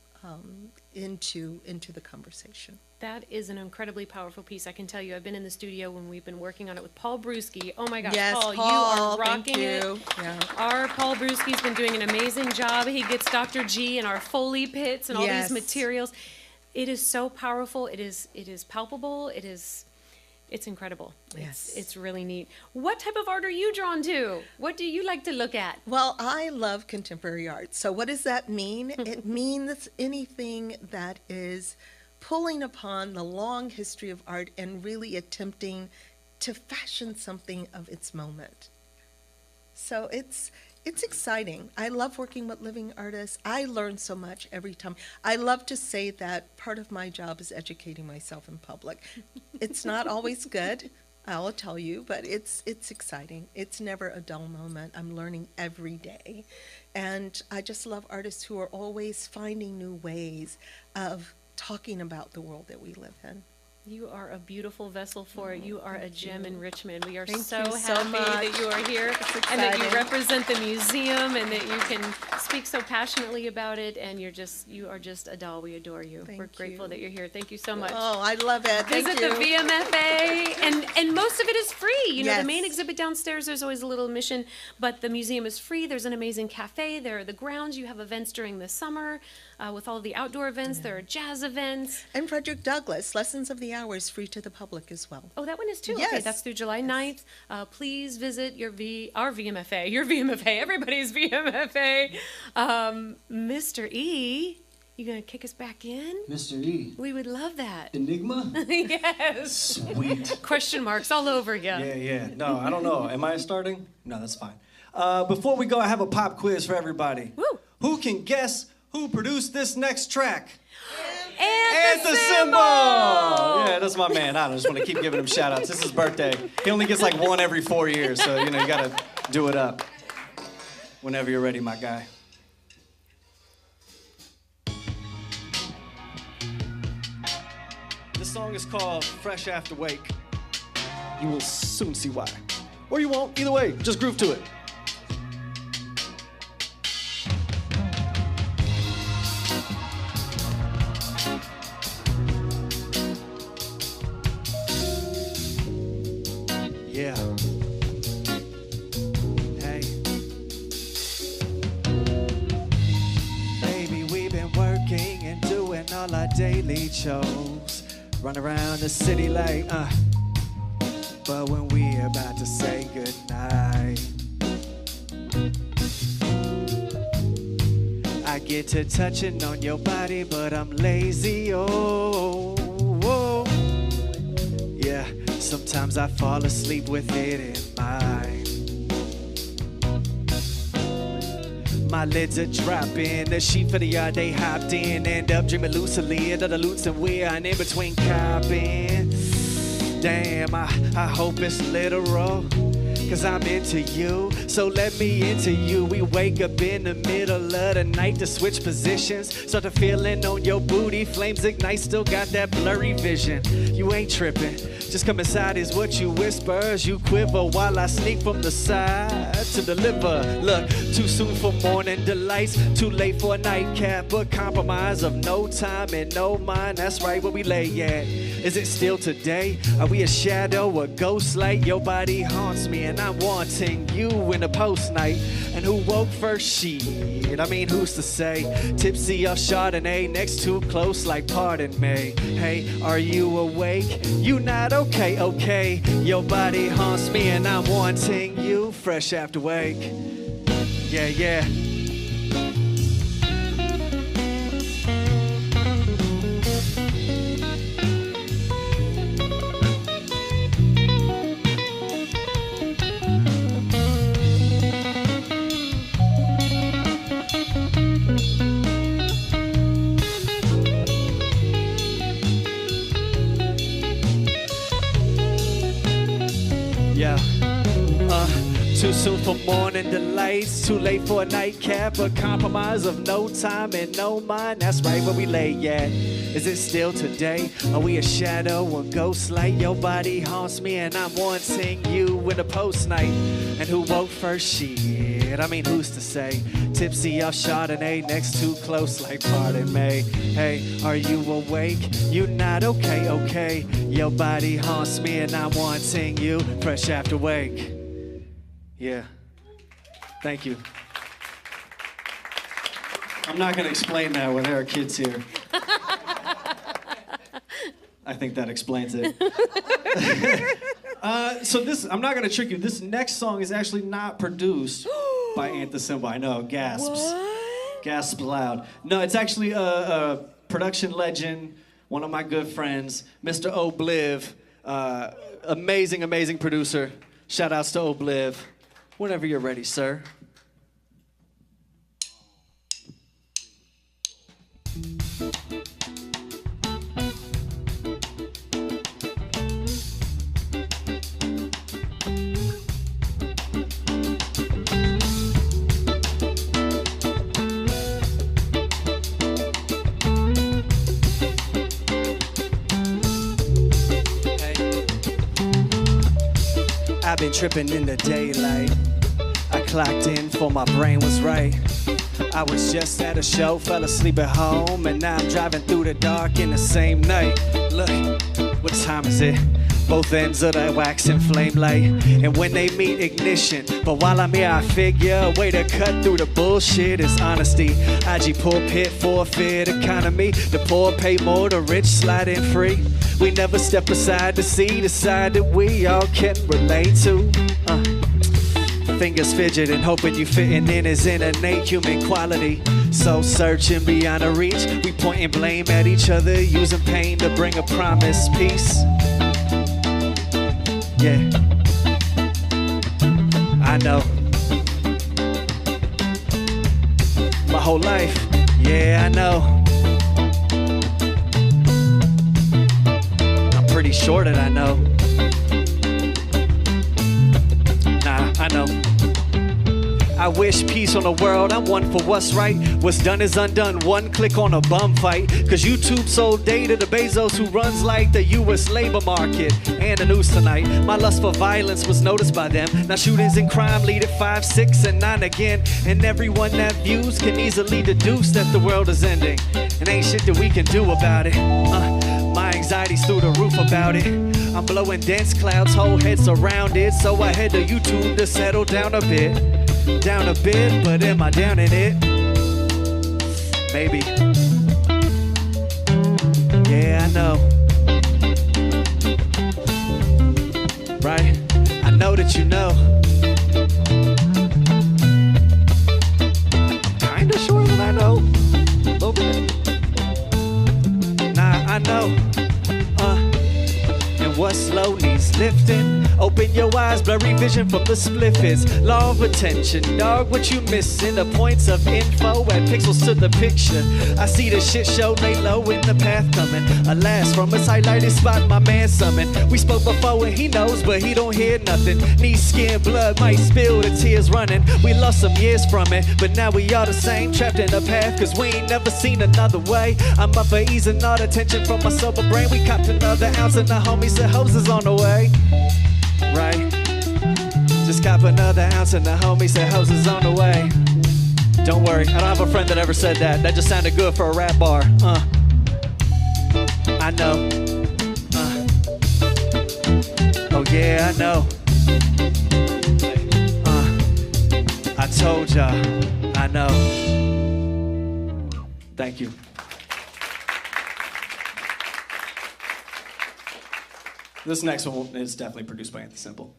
into the conversation. That is an incredibly powerful piece. I can tell you, I've been in the studio when we've been working on it with Paul Brewski. Oh my gosh, Yes, Paul, Paul, you are thank rocking you. it. Yeah. Our Paul Brewski's been doing an amazing job. He gets Dr. G and our Foley pits and all Yes. these materials. It is so powerful. It is palpable. It's incredible. Yes. It's really neat. What type of art are you drawn to? What do you like to look at? Well, I love contemporary art. So what does that mean? It means anything that is pulling upon the long history of art and really attempting to fashion something of its moment. So it's exciting. I love working with living artists. I learn so much every time. I love to say that part of my job is educating myself in public. It's not always good, I'll tell you, but it's exciting. It's never a dull moment. I'm learning every day. And I just love artists who are always finding new ways of talking about the world that we live in. You are a beautiful vessel for it. You are a gem in Richmond. We are Thank so you so happy much. that you are here It's and that you exciting. represent the museum and that you can speak so passionately about it. And you are just a doll. We adore you. Thank We're grateful you. that you're here. Thank you so much. Oh, I love it. Thank Visit you. the VMFA, and most of it is free. You know, the main Yes. exhibit downstairs, there's always a little admission, but the museum is free. There's an amazing cafe. There are the grounds. You have events during the summer with all of the outdoor events. There are jazz events. And Frederick Douglass, Lessons of the Hour is free to the public as well. Oh, that one is too. Okay, Yes. that's through July 9th. Please visit our VMFA, your VMFA, everybody's VMFA. Mr. E, you gonna kick us back in? Mr. E. We would love that. Enigma? Yes. Sweet. Question marks all over you. Yeah. No, I don't know. Am I starting? No, that's fine. Before we go, I have a pop quiz for everybody. Woo. Who can guess who produced this next track? And the Symbol! Yeah, that's my man. I just want to keep giving him shout outs. It's his birthday. He only gets like one every 4 years, so you gotta do it up. Whenever you're ready, my guy. This song is called Freshafterwake. You will soon see why. Or you won't. Either way, just groove to it. Yeah. Hey. Baby, we've been working and doing all our daily chores. Run around the city like, but when we're about to say goodnight, I get to touching on your body, but I'm lazy, oh. Yeah, sometimes I fall asleep with it in mind. My lids are dropping, the sheep for the yard they hopped in. End up dreaming loosely of the loots and we're in between copping. Damn, I hope it's literal, cause I'm into you, so let me into you. We wake up in the middle of the night to switch positions. Start the feeling on your booty, flames ignite, still got that blurry vision. You ain't tripping, just come inside is what you whisper as you quiver while I sneak from the side to deliver. Look, too soon for morning delights, too late for a nightcap, but compromise of no time and no mind. That's right, where we lay at. Is it still today? Are we a shadow, a ghost light? Your body haunts me and I'm wanting you in the post night. And who woke first? Shit, I mean, who's to say? Tipsy off Chardonnay, next too close like pardon me. Hey, are you awake? You not okay, okay. Your body haunts me and I'm wanting you. Fresh after wake. Yeah, yeah. Too soon for morning delights, too late for a nightcap, a compromise of no time and no mind. That's right, where we lay at. Is it still today? Are we a shadow, a ghost light? Your body haunts me and I'm wanting you in the post night. And who woke first? Shit, I mean, who's to say? Tipsy off Chardonnay, next too close like pardon me. Hey, are you awake? You not okay, okay. Your body haunts me and I'm wanting you. Fresh after wake. Yeah. Thank you. I'm not going to explain that when there are kids here. I think that explains it. So this, I'm not going to trick you. This next song is actually not produced by Anthem. I know, gasps. What? Gasps loud. No, it's actually a production legend, one of my good friends, Mr. Obliv. Amazing, amazing producer. Shout outs to Obliv. Whenever you're ready, sir. I've been tripping in the daylight. I clocked in for my brain was right. I was just at a show, fell asleep at home, and now I'm driving through the dark in the same night. Look, what time is it? Both ends of the wax and flame light, and when they meet, ignition. But while I'm here, I figure a way to cut through the bullshit is honesty. IG pulpit, forfeit economy. The poor pay more, the rich slide in free. We never step aside to see the side that we all can relate to. Fingers fidgeting, hoping you fitting in is an innate human quality. So searching beyond the reach, we pointing blame at each other, using pain to bring a promised peace. Yeah, I know. My whole life, yeah, I know. I'm pretty sure that I know. Nah, I know. I wish peace on the world, I'm one for what's right. What's done is undone, one click on a bum fight. Cause YouTube sold data to Bezos, who runs like the US labor market. And the news tonight, my lust for violence was noticed by them. Now shootings and crime lead at 5, 6, and 9 again. And everyone that views can easily deduce that the world is ending. And ain't shit that we can do about it. My Anxiety's through the roof about it. I'm blowing dense clouds, whole head surrounded. So I head to YouTube to settle down a bit. Down a bit, but am I down in it? Maybe. Yeah, I know. Right? I know that you know. I'm kinda sure that I know. A little bit. Nah, I know. And what slow needs lifting? Open your eyes, blurry vision from the spliff is law of attention. Dog, what you missing? The points of info add pixels to the picture. I see the shit show lay low in the path coming. Alas, from a highlighted spot, my man summoned. We spoke before and he knows, but he don't hear nothing. Knee, skin, blood might spill, the tears running. We lost some years from it, but now we all the same. Trapped in a path, cause we ain't never seen another way. I'm up for easing all the tension from my sober brain. We copped another ounce and the homie said hoses on the way. Right? Just cop another ounce and the homie said hoses on the way. Don't worry, I don't have a friend that ever said that. That just sounded good for a rap bar. I know. Oh yeah, I know. I told y'all, I know. Thank you. This next one is definitely produced by Anthony Simple.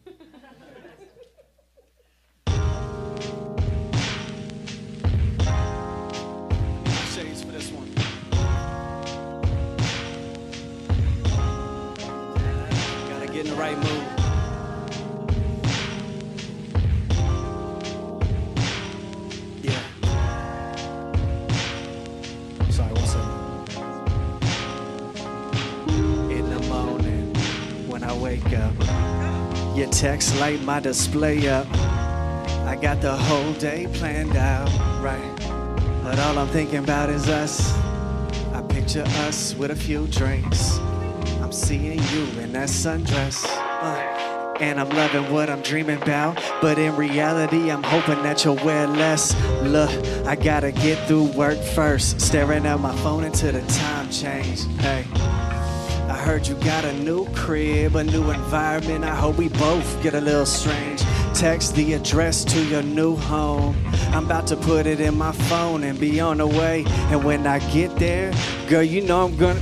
Shades for this one. Gotta get in the right mood. Yeah. Sorry, one second. In the morning, when I wake up, your text light my display up. I got the whole day planned out, right? But all I'm thinking about is us. I picture us with a few drinks. I'm seeing you in that sundress. And I'm loving what I'm dreaming about. But in reality, I'm hoping that you'll wear less. Look, I gotta get through work first. Staring at my phone until the time changed. Hey. I heard you got a new crib, a new environment. I hope we both get a little strange. Text the address to your new home. I'm about to put it in my phone and be on the way. And when I get there, girl, you know I'm gonna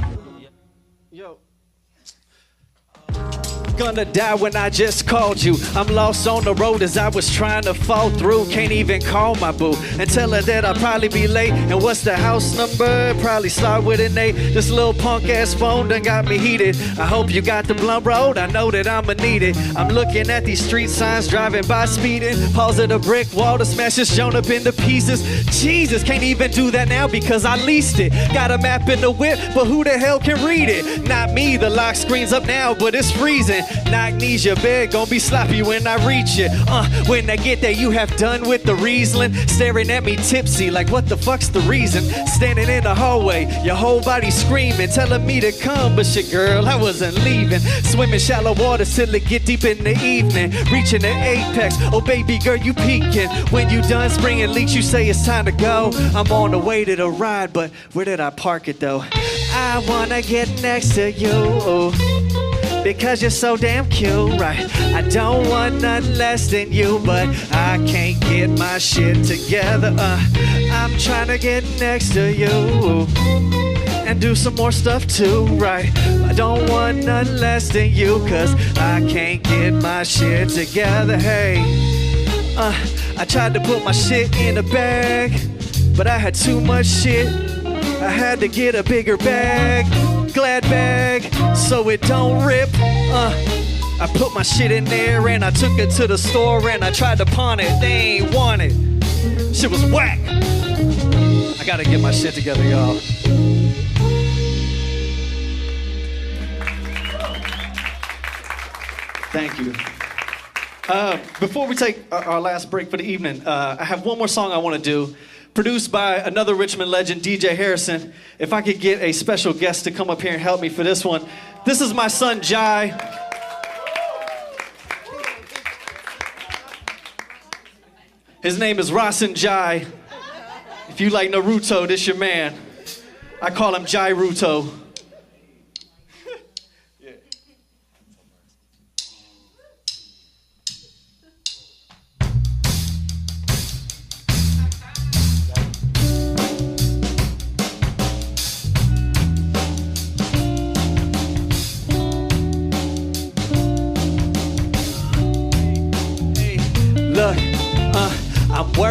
die when I just called you. I'm lost on the road as I was trying to fall through. Can't even call my boo and tell her that I'll probably be late. And what's the house number? Probably start with an 8. This little punk ass phone done got me heated. I hope you got the blunt road. I know that I'ma need it. I'm looking at these street signs, driving by speeding. Pause at a brick wall to smash this joint up into pieces. Jesus, can't even do that now because I leased it. Got a map in the whip, but who the hell can read it? Not me, the lock screen's up now, but it's freezing. Knock knees, your bed gon' be sloppy when I reach it. When I get there, you have done with the Riesling. Staring at me tipsy, like what the fuck's the reason? Standing in the hallway, your whole body screaming, telling me to come, but shit, girl, I wasn't leaving. Swimming shallow water till it get deep in the evening. Reaching the apex, oh baby girl, you peeking. When you done springing leaks, you say it's time to go. I'm on the way to the ride, but where did I park it though? I wanna get next to you. Because you're so damn cute, right? I don't want nothing less than you, but I can't get my shit together. I'm trying to get next to you and do some more stuff too, right? I don't want nothing less than you, cause I can't get my shit together, hey. I tried to put my shit in a bag, but I had too much shit. I had to get a bigger bag, glad bag, so it don't rip. I put my shit in there and I took it to the store and I tried to pawn it. They ain't want it. Shit was whack. I gotta get my shit together, y'all. Thank you. Before we take our last break for the evening, I have one more song I want to do. Produced by another Richmond legend, DJ Harrison. If I could get a special guest to come up here and help me for this one. This is my son, Jai. His name is Rasen Jai. If you like Naruto, this your man. I call him Jai Ruto.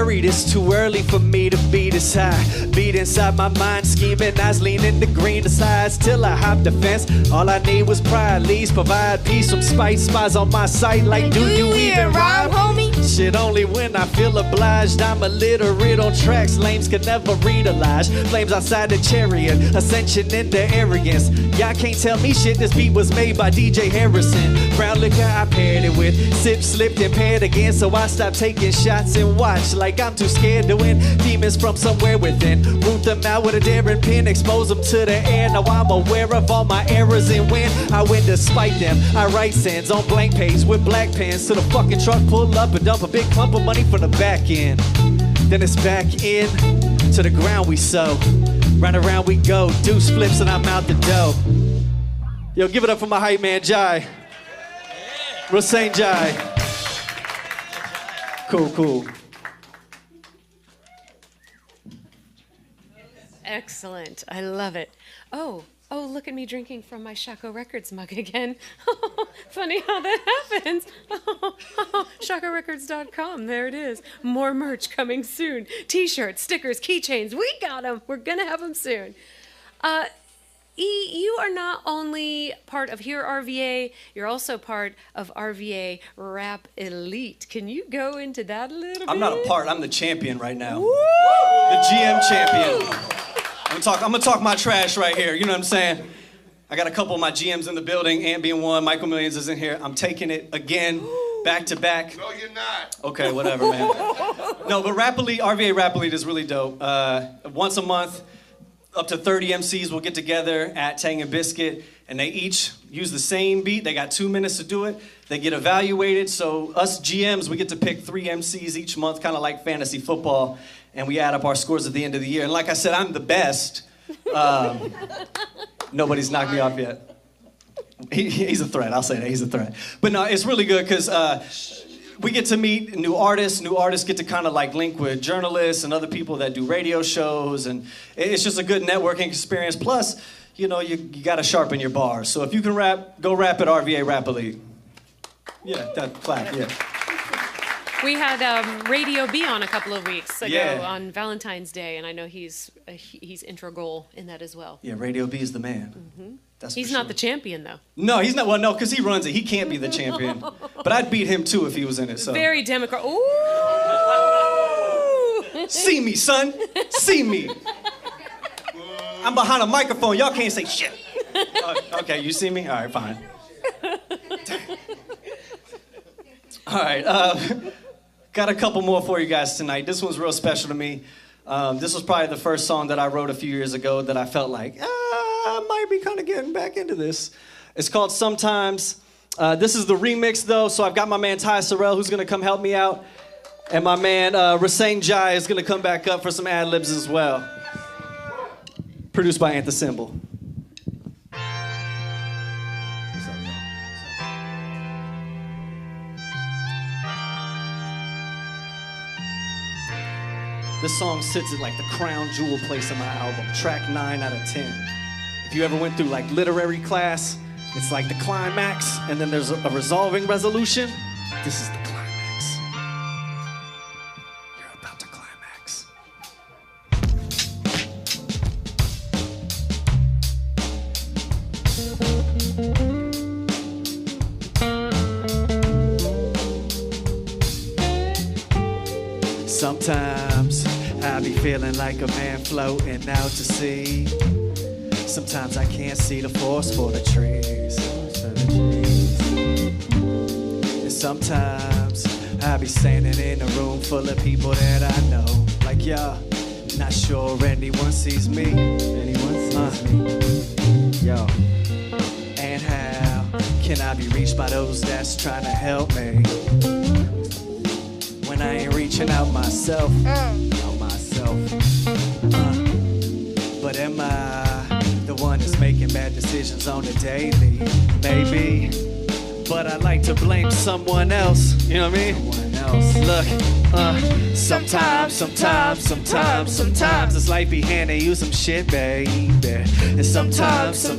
worried it's too early for me to be this high. Beat inside my mind, scheming, eyes leaning the green sides till I hopped the fence. All I need was pride, least provide peace. Some spice spies on my sight like, do you even rhyme, homie? Shit, only when I feel obliged. I'm illiterate on tracks, lames can never read a lie. Flames outside the chariot, ascension into arrogance. Y'all can't tell me shit, this beat was made by DJ Harrison. Brown liquor I paired it with, sip, slipped, and paired again. So I stopped taking shots and watch like I'm too scared to win. Demons from somewhere within, root them out with a daring pin, expose them to the air. Now I'm aware of all my errors and when I win despite them. I write sins on blank page with black pens till the fucking truck pull up and dump a big clump of money from the back end. Then it's back in to the ground we sow. Round around we go, Deuce flips and I'm out the dough. Yo, give it up for my hype man, Jai. Saint Jai. Cool. Excellent. I love it. Oh, look at me drinking from my Shockoe Records mug again. Funny how that happens. ShockoeRecords.com. There it is. More merch coming soon. T-shirts, stickers, keychains. We got them. We're going to have them soon. You are not only part of HearRVA, you're also part of RVA Rap Elite. Can you go into that a little bit? I'm not a part, I'm the champion right now. Woo! The GM champion. I'm gonna talk my trash right here, you know what I'm saying? I got a couple of my GMs in the building, Ant being one, Michael Millions is in here. I'm taking it again, back to back. No, you're not. Okay, whatever, man. No, but Rap Elite, RVA Rap Elite is really dope. Once a month, up to 30 MCs will get together at Tang and Biscuit, and they each use the same beat. They got 2 minutes to do it. They get evaluated, so us GMs, we get to pick 3 MCs each month, kind of like fantasy football, and we add up our scores at the end of the year. And like I said, I'm the best. Nobody's knocked me off yet. He's a threat, I'll say that, he's a threat. But no, it's really good, because we get to meet new artists. New artists get to kind of like link with journalists and other people that do radio shows, and it's just a good networking experience. Plus, you know, you got to sharpen your bars. So if you can rap, go rap at RVA Rap Elite. Yeah, that clap, yeah. We had Radio B on a couple of weeks ago Yeah. on Valentine's Day, and I know he's integral in that as well. Yeah, Radio B is the man. Mm-hmm. That's He's for not sure. the champion, though. No, he's not. Well, no, because he runs it. He can't be the champion. But I'd beat him too if he was in it. So. Very Democrat. Ooh! See me, son. See me. I'm behind a microphone. Y'all can't say shit. Okay, you see me? All right, fine. All right. Got a couple more for you guys tonight. This one's real special to me. This was probably the first song that I wrote a few years ago that I felt like, I might be kind of getting back into this. It's called Sometimes. This is the remix, though, so I've got my man Ty Sorrell who's going to come help me out. And my man Saint Jai is going to come back up for some ad-libs as well. Produced by Ant the Symbol. This song sits at like the crown jewel place in my album, track 9 out of 10. If you ever went through like literary class, it's like the climax, and then there's a resolving resolution. This is the climax. You're about to climax. Sometimes I be feeling like a man floating out to sea. Sometimes I can't see the forest for the trees. And sometimes I be standing in a room full of people that I know. Like, yeah, not sure anyone sees me. Anyone sees me. Yo. And how can I be reached by those that's trying to help me? When I ain't reaching out myself. But am I the one that's making bad decisions on the daily? Maybe. but I like to blame someone else. You know what I mean? Someone else. Look, sometimes this life be handing you some shit, baby. And sometimes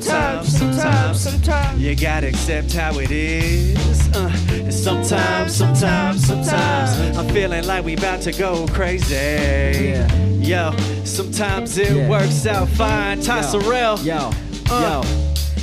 you gotta accept how it is. And sometimes I'm feeling like we about to go crazy. Yeah. Yo, sometimes it works out fine. Ty Sorrell. Yo.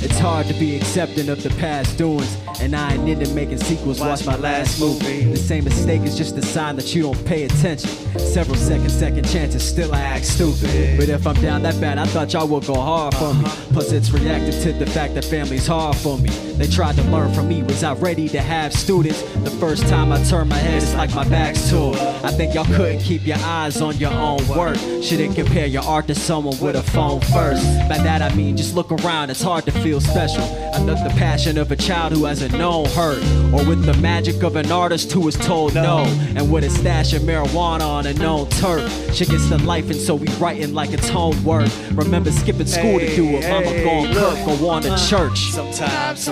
It's hard to be accepting of the past doings, and I ain't into making sequels. Watch my last movie. The same mistake is just a sign that you don't pay attention. Several second chances, still I act stupid. But if I'm down that bad, I thought y'all would go hard for me. Plus it's reacted to the fact that family's hard for me. They tried to learn from me, was I ready to have students? The first time I turned my head, it's like my back's to it. I think y'all couldn't keep your eyes on your own work. Shouldn't compare your art to someone with a phone first. By that I mean, just look around, it's hard to feel special. I love the passion of a child who hasn't known hurt, or with the magic of an artist who is told no, and with a stash of marijuana on a known turf. Shit gets to life and so we writing like it's homework. Remember skipping school to do it, mama gon' cook, go on to church. Sometimes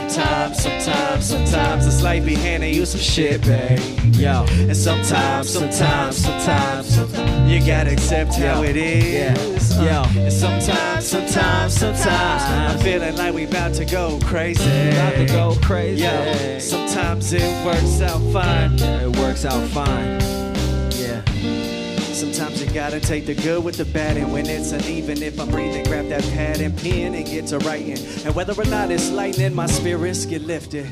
this life be handing you some shit, babe. Yo. And sometimes you gotta accept how it is. Yo. And sometimes I'm feeling like we about to go crazy. Yo. Sometimes it works out fine. It works out fine. Yeah. Sometimes you gotta take the good with the bad, and when it's uneven, if I'm breathing, grab that pad and pen and get to writing. And whether or not it's lightning, my spirits get lifted.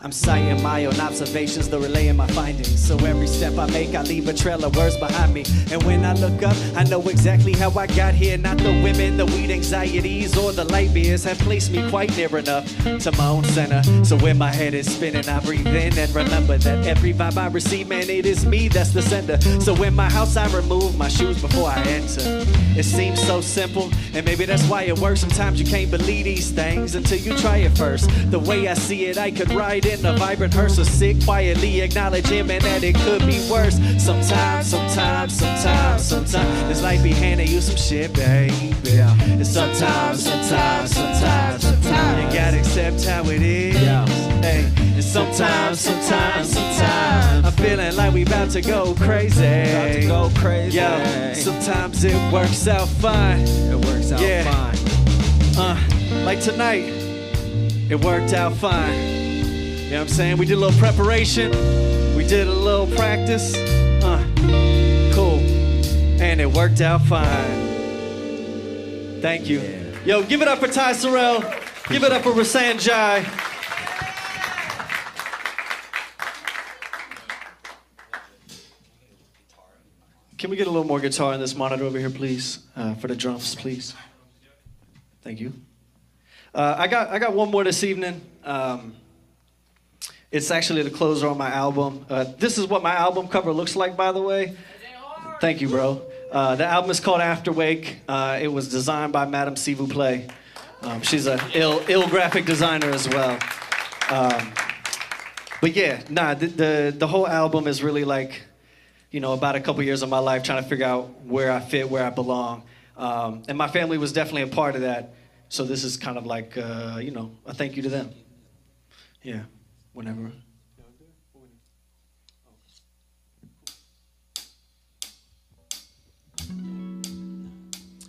I'm citing my own observations, though relaying my findings. So every step I make, I leave a trail of words behind me. And when I look up, I know exactly how I got here. Not the women, the weed anxieties, or the light beers have placed me quite near enough to my own center. So when my head is spinning, I breathe in and remember that every vibe I receive, man, it is me that's the sender. So in my house, I remove my shoes before I enter. It seems so simple, and maybe that's why it works. Sometimes you can't believe these things until you try it first. The way I see it, I could ride in a vibrant hearse or sit quietly, acknowledge him and that it could be worse. Sometimes this life be handing you some shit, baby. And sometimes you gotta accept how it is. Hey, and sometimes I'm feeling like we about to go crazy. Yo, sometimes it works out fine. It works out fine. Like tonight, it worked out fine. You know what I'm saying? We did a little preparation. We did a little practice. Cool. And it worked out fine. Thank you. Yo, give it up for Ty Sorrell. Give it up for Rasanjai. Can we get a little more guitar in this monitor over here, please? For the drums, please. Thank you. I got one more this evening. It's actually the closer on my album. This is what my album cover looks like, by the way. Thank you, bro. The album is called Afterwake. It was designed by Madame Vous, Plait. She's an ill graphic designer as well. But yeah, the whole album is really like, you know, about a couple years of my life trying to figure out where I fit, where I belong. And my family was definitely a part of that. So this is kind of like, you know, a thank you to them. Yeah, whenever.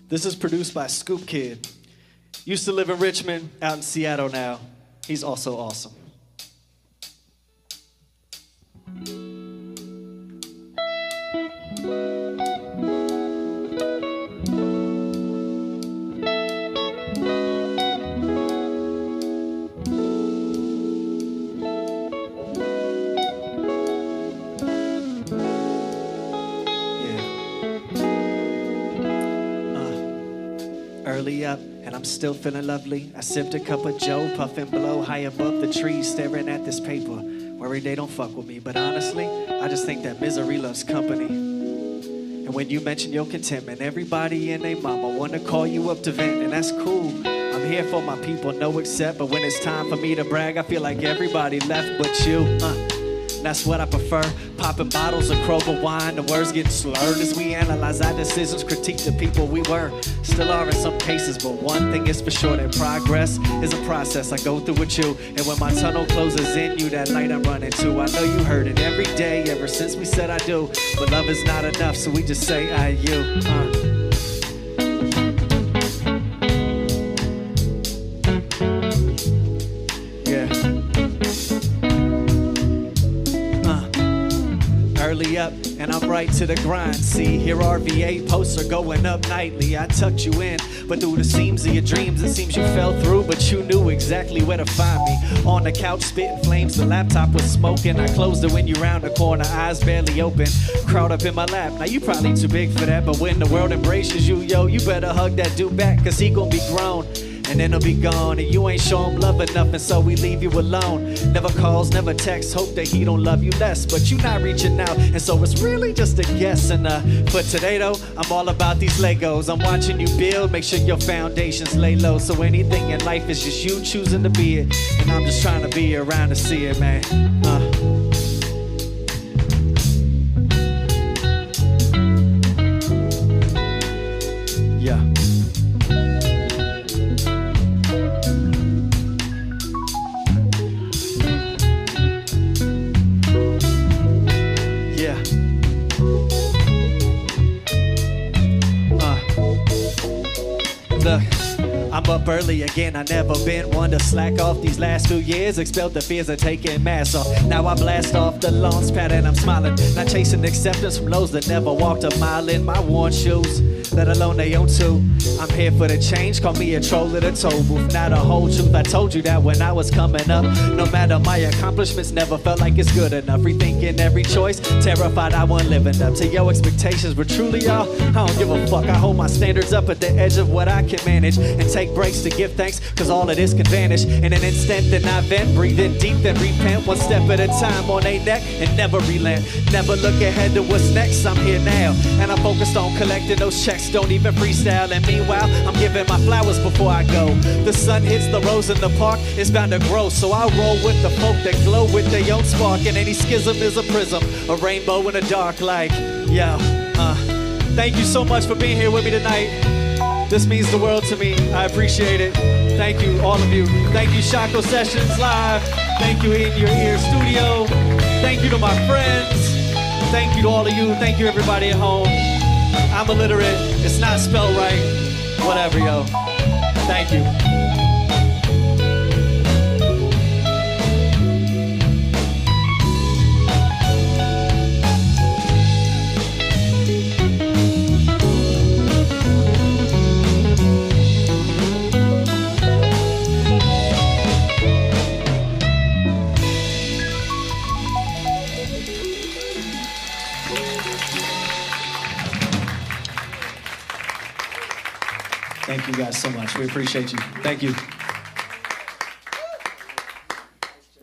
This is produced by Scoop Kid. Used to live in Richmond, out in Seattle now. He's also awesome. Early up, and I'm still feeling lovely. I sipped a cup of Joe, puff and blow, high above the trees, staring at this paper. Worried they don't fuck with me, but honestly, I just think that misery loves company. And when you mention your contentment, everybody and their mama wanna call you up to vent, and that's cool. I'm here for my people, no except, but when it's time for me to brag, I feel like everybody left but you. that's what I prefer. Popping bottles of Kroger wine, the words getting slurred as we analyze our decisions, critique the people we were. Still are in some cases, but one thing is for sure, that progress is a process I go through with you. And when my tunnel closes in you, that light I'm running to, I know you heard it every day ever since we said I do. But love is not enough, so we just say I, you. Early up, and I'm right to the grind. See, HearRVA posts are going up nightly. I tucked you in, but through the seams of your dreams, it seems you fell through, but you knew exactly where to find me. On the couch, spitting flames, the laptop was smoking. I closed it when you round the corner, eyes barely open. Crowd up in my lap, now you probably too big for that, but when the world embraces you, yo, you better hug that dude back, cause he gon' be grown. And then he'll be gone, and you ain't show him love enough, and so we leave you alone. Never calls, never texts, hope that he don't love you less, but you not reaching out, and so it's really just a guess. And for today though, I'm all about these Legos. I'm watching you build, make sure your foundations lay low. So anything in life is just you choosing to be it, and I'm just trying to be around to see it, man. Yeah. Look, I'm up early again, I never been one to slack off these last few years. Expelled the fears of taking masks off. Now I blast off the launch pad and I'm smiling. Not chasing acceptance from those that never walked a mile in my worn shoes, let alone they own two. I'm here for the change, call me a troll at a toll booth. Not a whole truth, I told you that when I was coming up. No matter my accomplishments, never felt like it's good enough. Rethinking every choice, terrified I wasn't living up to your expectations. But truly, y'all, I don't give a fuck. I hold my standards up at the edge of what I can manage, and take breaks to give thanks, cause all of this can vanish in an instant. Then I vent, breathe in deep, then repent, one step at a time on a neck, and never relent. Never look ahead to what's next, I'm here now, and I'm focused on collecting those checks. Don't even freestyle, and meanwhile, I'm giving my flowers before I go. The sun hits the rose in the park, it's bound to grow, so I'll roll with the folk that glow with their own spark. And any schism is a prism, a rainbow in the dark, like, yo, thank you so much for being here with me tonight. This means the world to me. I appreciate it. Thank you, all of you. Thank you, Shockoe Sessions Live. Thank you, In Your Ear Studio. Thank you to my friends. Thank you to all of you. Thank you, everybody at home. I'm illiterate. It's not spelled right. Whatever, yo. Thank you. Thank you guys so much. We appreciate you. Thank you.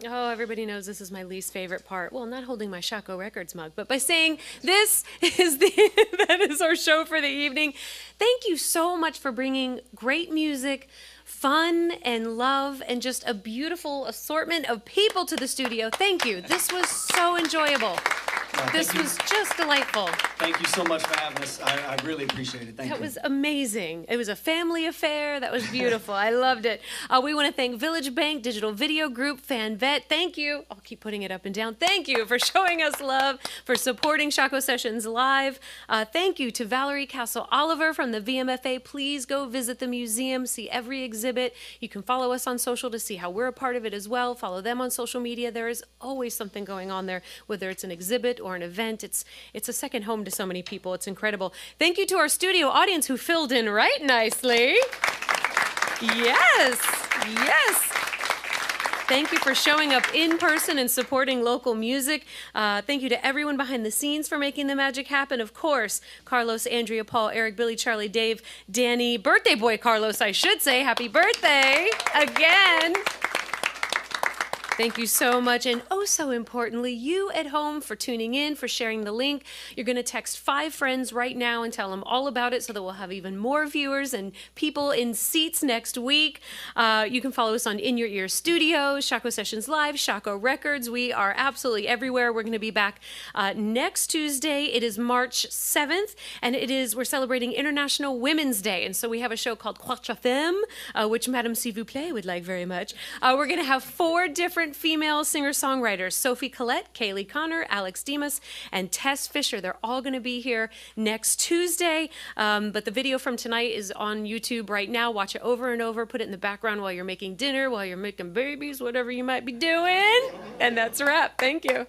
Oh, everybody knows this is my least favorite part. Well, not holding my Shockoe Records mug, but by saying this is that is our show for the evening. Thank you so much for bringing great music, fun and love, and just a beautiful assortment of people to the studio. Thank you. This was so enjoyable. This was just delightful. Thank you so much for having us. I really appreciate it. Thank you. That was amazing. It was a family affair. That was beautiful. I loved it. We want to thank Village Bank, Digital Video Group, FanVet. Thank you. I'll keep putting it up and down. Thank you for showing us love, for supporting Shockoe Sessions Live. Thank you to Valerie, Cassel, Oliver from the VMFA. Please go visit the museum, see every exhibit. You can follow us on social to see how we're a part of it as well. Follow them on social media. There is always something going on there, whether it's an exhibit or an event. It's a second home to so many people. It's incredible. Thank you to our studio audience who filled in right nicely. Yes, yes. Thank you for showing up in person and supporting local music. Thank you to everyone behind the scenes for making the magic happen. Of course, Carlos, Andrea, Paul, Eric, Billy, Charlie, Dave, Danny, birthday boy Carlos, I should say. Happy birthday again. Thank you so much. And oh, so importantly, you at home for tuning in, for sharing the link. You're going to text 5 friends right now and tell them all about it so that we'll have even more viewers and people in seats next week. You can follow us on In Your Ear Studio, Shockoe Sessions Live, Shockoe Records. We are absolutely everywhere. We're going to be back next Tuesday. It is March 7th, and we're celebrating International Women's Day. And so we have a show called Quatre Femmes, which Madame S'il vous plaît would like very much. We're going to have 4 different female singer-songwriters, Sophie Collette, Kaylee Connor, Alex Demas, and Tess Fisher. They're all going to be here next Tuesday. But the video from tonight is on YouTube right now. Watch it over and over. Put it in the background while you're making dinner, while you're making babies, whatever you might be doing. And that's a wrap. Thank you.